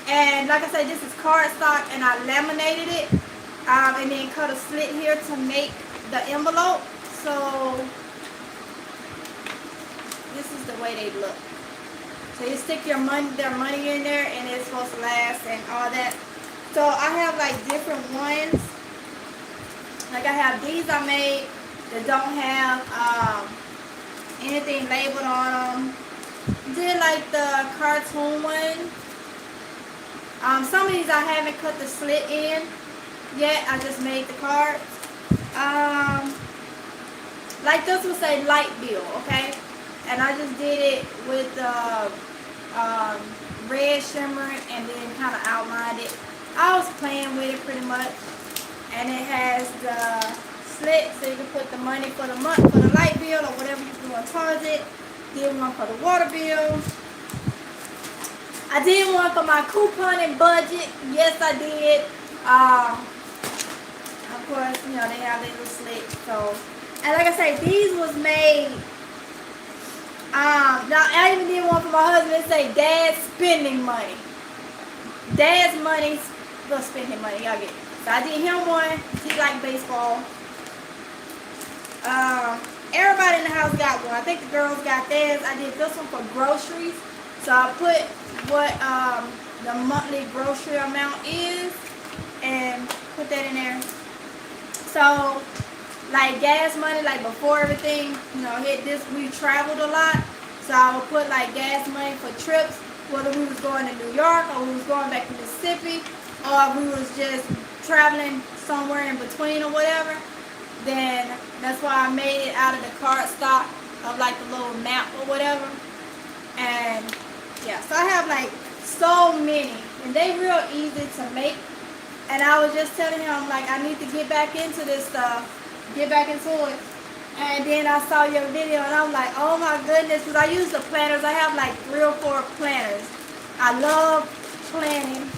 and like I said, this is cardstock, and I laminated it, and then cut a slit here to make the envelope. So this is the way they look. So you stick their money in there, and it's supposed to last and all that. So I have like different ones. Like I have these I made that don't have anything labeled on them. Did like the cartoon one. Some of these I haven't cut the slit in yet. I just made the cards. Like this will say light bill, okay? And I just did it with the red shimmer and then kind of outlined it. I was playing with it pretty much. And it has the slit so you can put the money for the month for the light bill or whatever you want to charge it. Did one for the water bill. I did one for my coupon and budget. Yes, I did. Of course, you know, they have their little slit. So, and like I say, these was made. Now I even did one for my husband. It say Dad's spending money. Dad's money, the spending money. Y'all get it. So I did him one. He like baseball. Everybody in the house got one. I think the girls got theirs. I did this one for groceries. So I put what the monthly grocery amount is and put that in there. So like gas money, like before everything, you know, hit this, we traveled a lot. So I would put like gas money for trips, whether we was going to New York or we was going back to Mississippi or we was just traveling somewhere in between or whatever. Then that's why I made it out of the card stock of like the little map or whatever. And yeah, so I have like so many and they real easy to make. And I was just telling him like I need to get back into this stuff, get back into it. And then I saw your video and I'm like, oh my goodness, because I use the planners. I have like 3 or 4 planners. I love planning,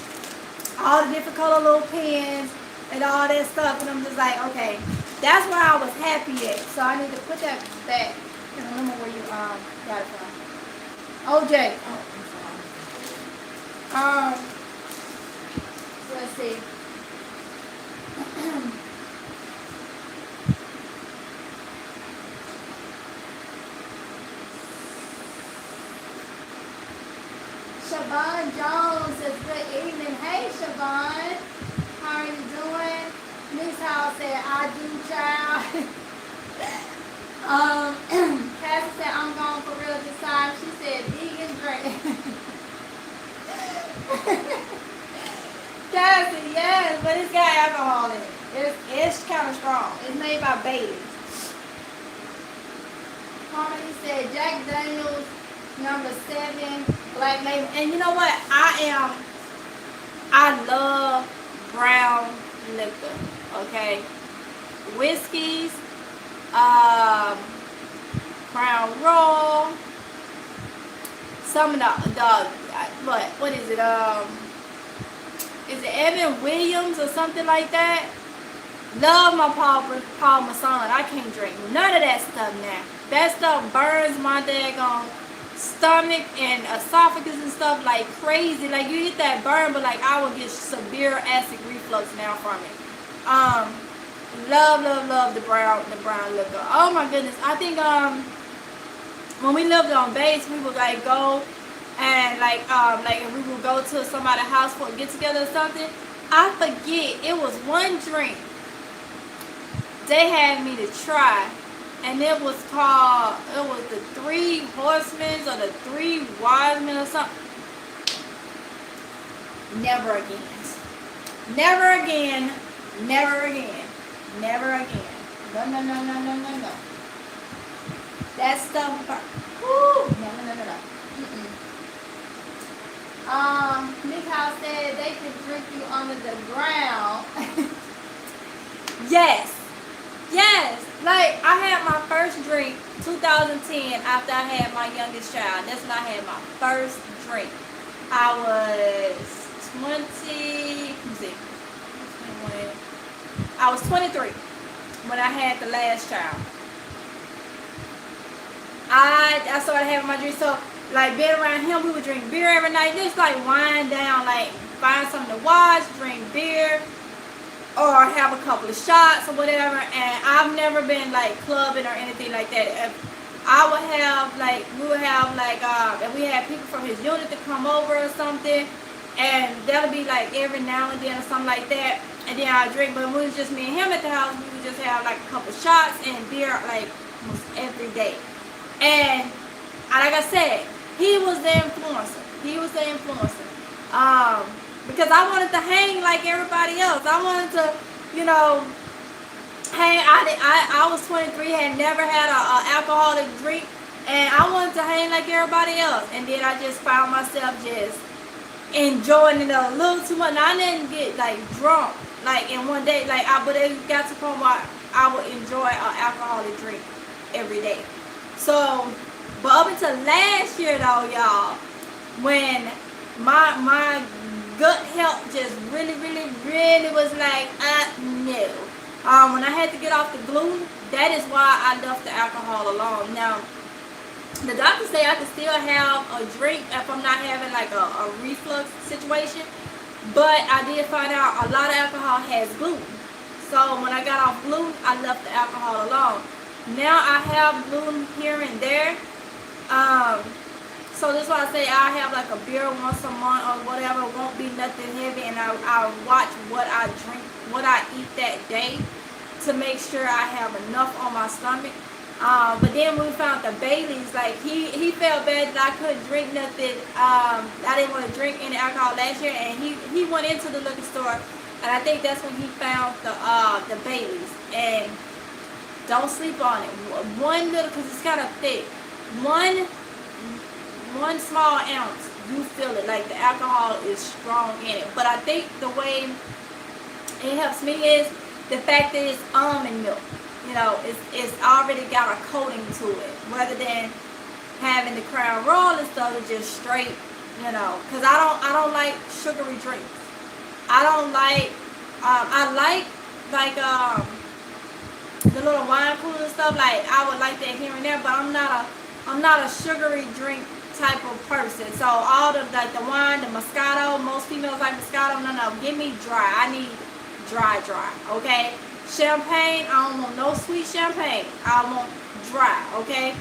all the different color little pens and all that stuff. And I'm just like, okay, that's where I was happy at. So I need to put that back. I don't remember where you got it from. OJ. Let's see. Siobhan Jones says good evening. Hey Siobhan, how are you doing? Miss House said I do, child. Cassie said I'm going for real this time. She said vegan drink. Cassie, yes, but it's got alcohol in it. It's kind of strong. It's made by Bailey's. Harmony said Jack Daniels #7 Black Label. And you know what? I love brown liquor. Okay, whiskeys, Crown Royal, some of the what is it? Is it Evan Williams or something like that? Love my Paul Masson. I can't drink none of that stuff now. That stuff burns my daggone stomach and esophagus and stuff like crazy. Like you get that burn, but like I will get severe acid reflux now from it. Love the brown liquor. Oh my goodness. I think when we lived on base, we would like go and like if we would go to somebody's house for a get together or something. I forget, it was one drink they had me to try, and it was the 3 Horsemen or the 3 Wise Men or something. Never again. Never again. Never again. Never again. No. That stuff. Woo. No. Nick House said they can drink you under the ground. Yes. Like I had my first drink 2010 after I had my youngest child. That's when I had my first drink. I was 23 when I had the last child. I started having my drink. So like being around him, we would drink beer every night. Just like wind down, like find something to watch, drink beer, or have a couple of shots or whatever. And I've never been like clubbing or anything like that. We would have if we had people from his unit to come over or something, and that'll be like every now and then or something like that. and then I drink. But when it was just me and him at the house, we would just have like a couple shots and beer like almost every day. And like I said, he was the influencer. He was the influencer. Because I wanted to hang like everybody else. I wanted to, you know, hang. I was 23, had never had a alcoholic drink, and I wanted to hang like everybody else. And then I just found myself just enjoying it a little too much. And I didn't get like drunk like in one day. Like but it got to the point where I would enjoy an alcoholic drink every day. So, but up until last year though, y'all, when my gut health just really was like, no. When I had to get off the gluten, that is why I left the alcohol alone. Now, the doctors say I can still have a drink if I'm not having like a reflux situation, but I did find out a lot of alcohol has gluten. So when I got off gluten, I left the alcohol alone. Now I have gluten here and there. So that's why I say I have like a beer once a month or whatever. It won't be nothing heavy, and I watch what I drink, what I eat that day to make sure I have enough on my stomach. But then when we found the Baileys, like he felt bad that I couldn't drink nothing. I didn't want to drink any alcohol last year, and he went into the liquor store, and I think that's when he found the Baileys. And don't sleep on it. One little, because it's kind of thick. One small ounce, you feel it. Like the alcohol is strong in it. But I think the way it helps me is the fact that it's almond milk. You know, it's already got a coating to it, rather than having the Crown Royal and stuff. It's just straight, you know. Because I don't like sugary drinks. I don't like. I like the little wine cooler and stuff. Like I would like that here and there, but I'm not a sugary drink type of person. So all the like the wine, the Moscato, most females like Moscato. No, give me dry. I need dry. Okay. Champagne, I don't want no sweet champagne. I want dry, okay?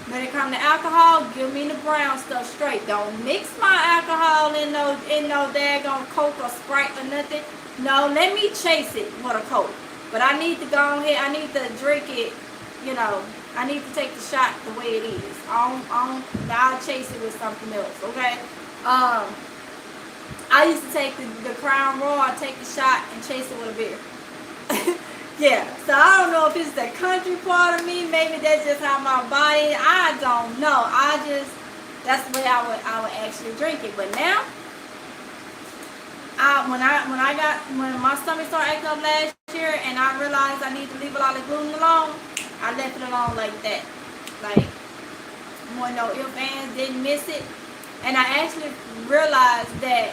When it comes to alcohol, give me the brown stuff straight. Don't mix my alcohol in no daggone Coke or Sprite or nothing. No, let me chase it with a Coke. But I need to go ahead, I need to drink it, you know. I need to take the shot the way it is. I'll chase it with something else, okay? I used to take the Crown Royal, I take the shot and chase it with a beer. Yeah, so I don't know if it's the country part of me. Maybe that's just how my body. I don't know. That's the way I would actually drink it. But now, when my stomach started acting up last year, and I realized I need to leave a lot of gluten alone, I left it alone like that. Like, more no ifs, ands, didn't miss it, and I actually realized that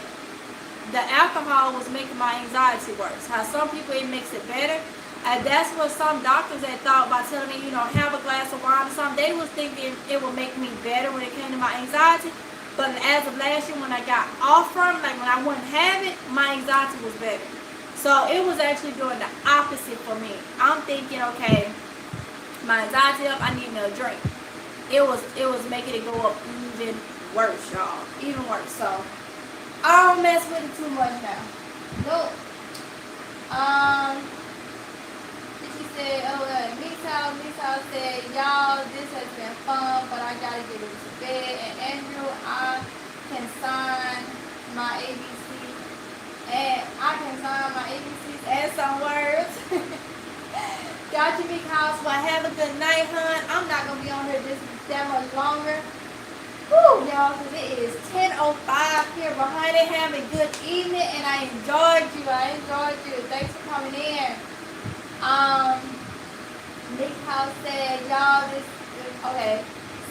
the alcohol was making my anxiety worse. How some people it makes it better. And that's what some doctors had thought by telling me, you know, have a glass of wine or something. They was thinking it would make me better when it came to my anxiety. But as of last year, when I got off from it, like when I wouldn't have it, my anxiety was better. So it was actually doing the opposite for me. I'm thinking, okay, my anxiety up, I need another drink. It was making it go up even worse, y'all. Even worse. So I don't mess with it too much now. Nope. She said, Misa said, y'all, this has been fun, but I gotta get into bed. And Andrew, I can sign my ABCs and some words. Got you, big house. Well, have a good night, hon. I'm not gonna be on here that much longer. Woo, y'all, because it is 10:05 here. But honey, have a good evening, and I enjoyed you. Thanks for coming in. Nick House said, y'all, okay.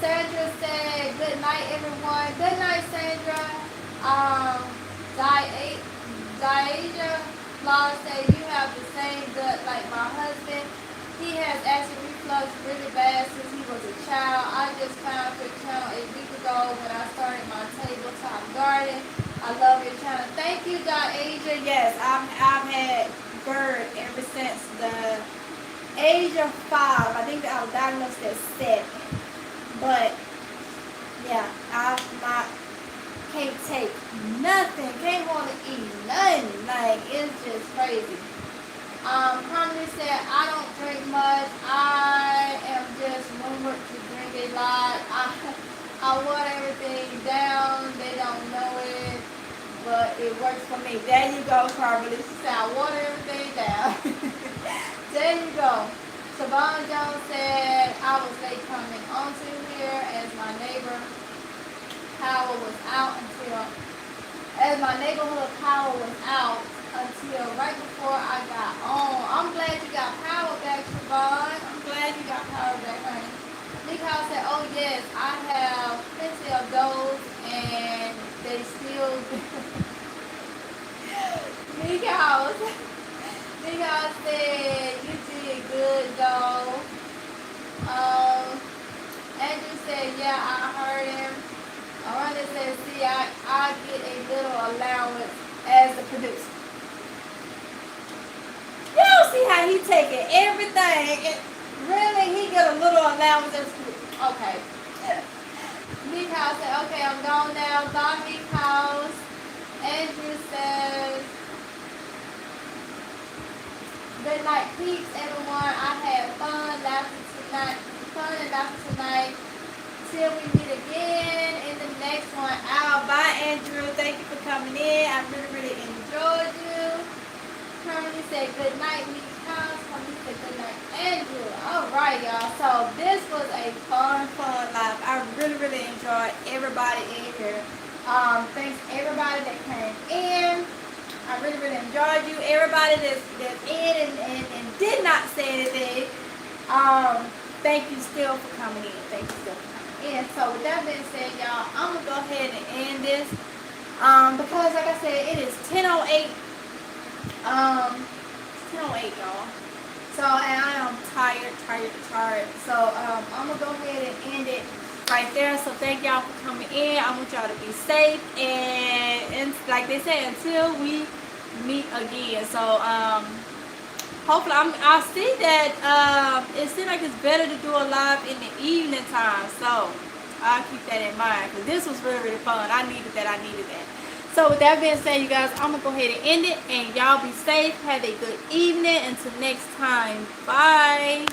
Sandra said, good night, everyone. Good night, Sandra. Diasia Law said, you have the same gut like my husband. He has acid reflux really bad since he was a child. I just found your channel a week ago when I started my tabletop garden. I love your channel. Thank you, Diasia. Yes, I've had GERD ever since the age of 5. I think I was diagnosed at 7. But yeah, can't take nothing. Can't want to eat nothing. Like, it's just crazy. Carmen said, I don't drink much. I am just rumored to drink a lot. I want everything down. They don't know it, but it works for me. There you go, Carmen. She said, I want everything down. There you go. Siobhan Jones said, I was late coming onto here as my neighbor power was out as my neighborhood power was out until right before I got on. I'm glad you got power back, Siobhan. I'm glad you got power back, honey. Nicole said, oh yes, I have plenty of those and they still Nicole said, you did good though. Andrew said, yeah, I heard him. Aranda said, see, I get a little allowance as the producer. You don't see how he taking everything. Really, he get a little allowance as the producer. Okay. Meek House said, okay, I'm gone now. Bye, Meek House. Andrew says, good night, peeps, everyone. I had fun and laughing tonight. Till we meet again in the next one. Bye, Andrew. Thank you for coming in. I really, really enjoyed you. Carmen said good night, Meek House. Carmen said good night, Andrew. All right, y'all. So this was a fun live. I really, really enjoyed everybody in here. Thanks everybody that came in. I really, really enjoyed you. Everybody that's in and did not say anything. Thank you still for coming in. Thank you still for coming in. So with that being said, y'all, I'm gonna go ahead and end this. Because like I said, it is 10:08. It's 10:08, y'all. So and I am tired. So I'm gonna go ahead and end it right there. So thank y'all for coming in. I want y'all to be safe and like they say, until we meet again. So hopefully I see that it seems like it's better to do a live in the evening time. So I'll keep that in mind because this was really, really fun. I needed that. So with that being said, you guys, I'm gonna go ahead and end it, and y'all be safe. Have a good evening. Until next time, bye.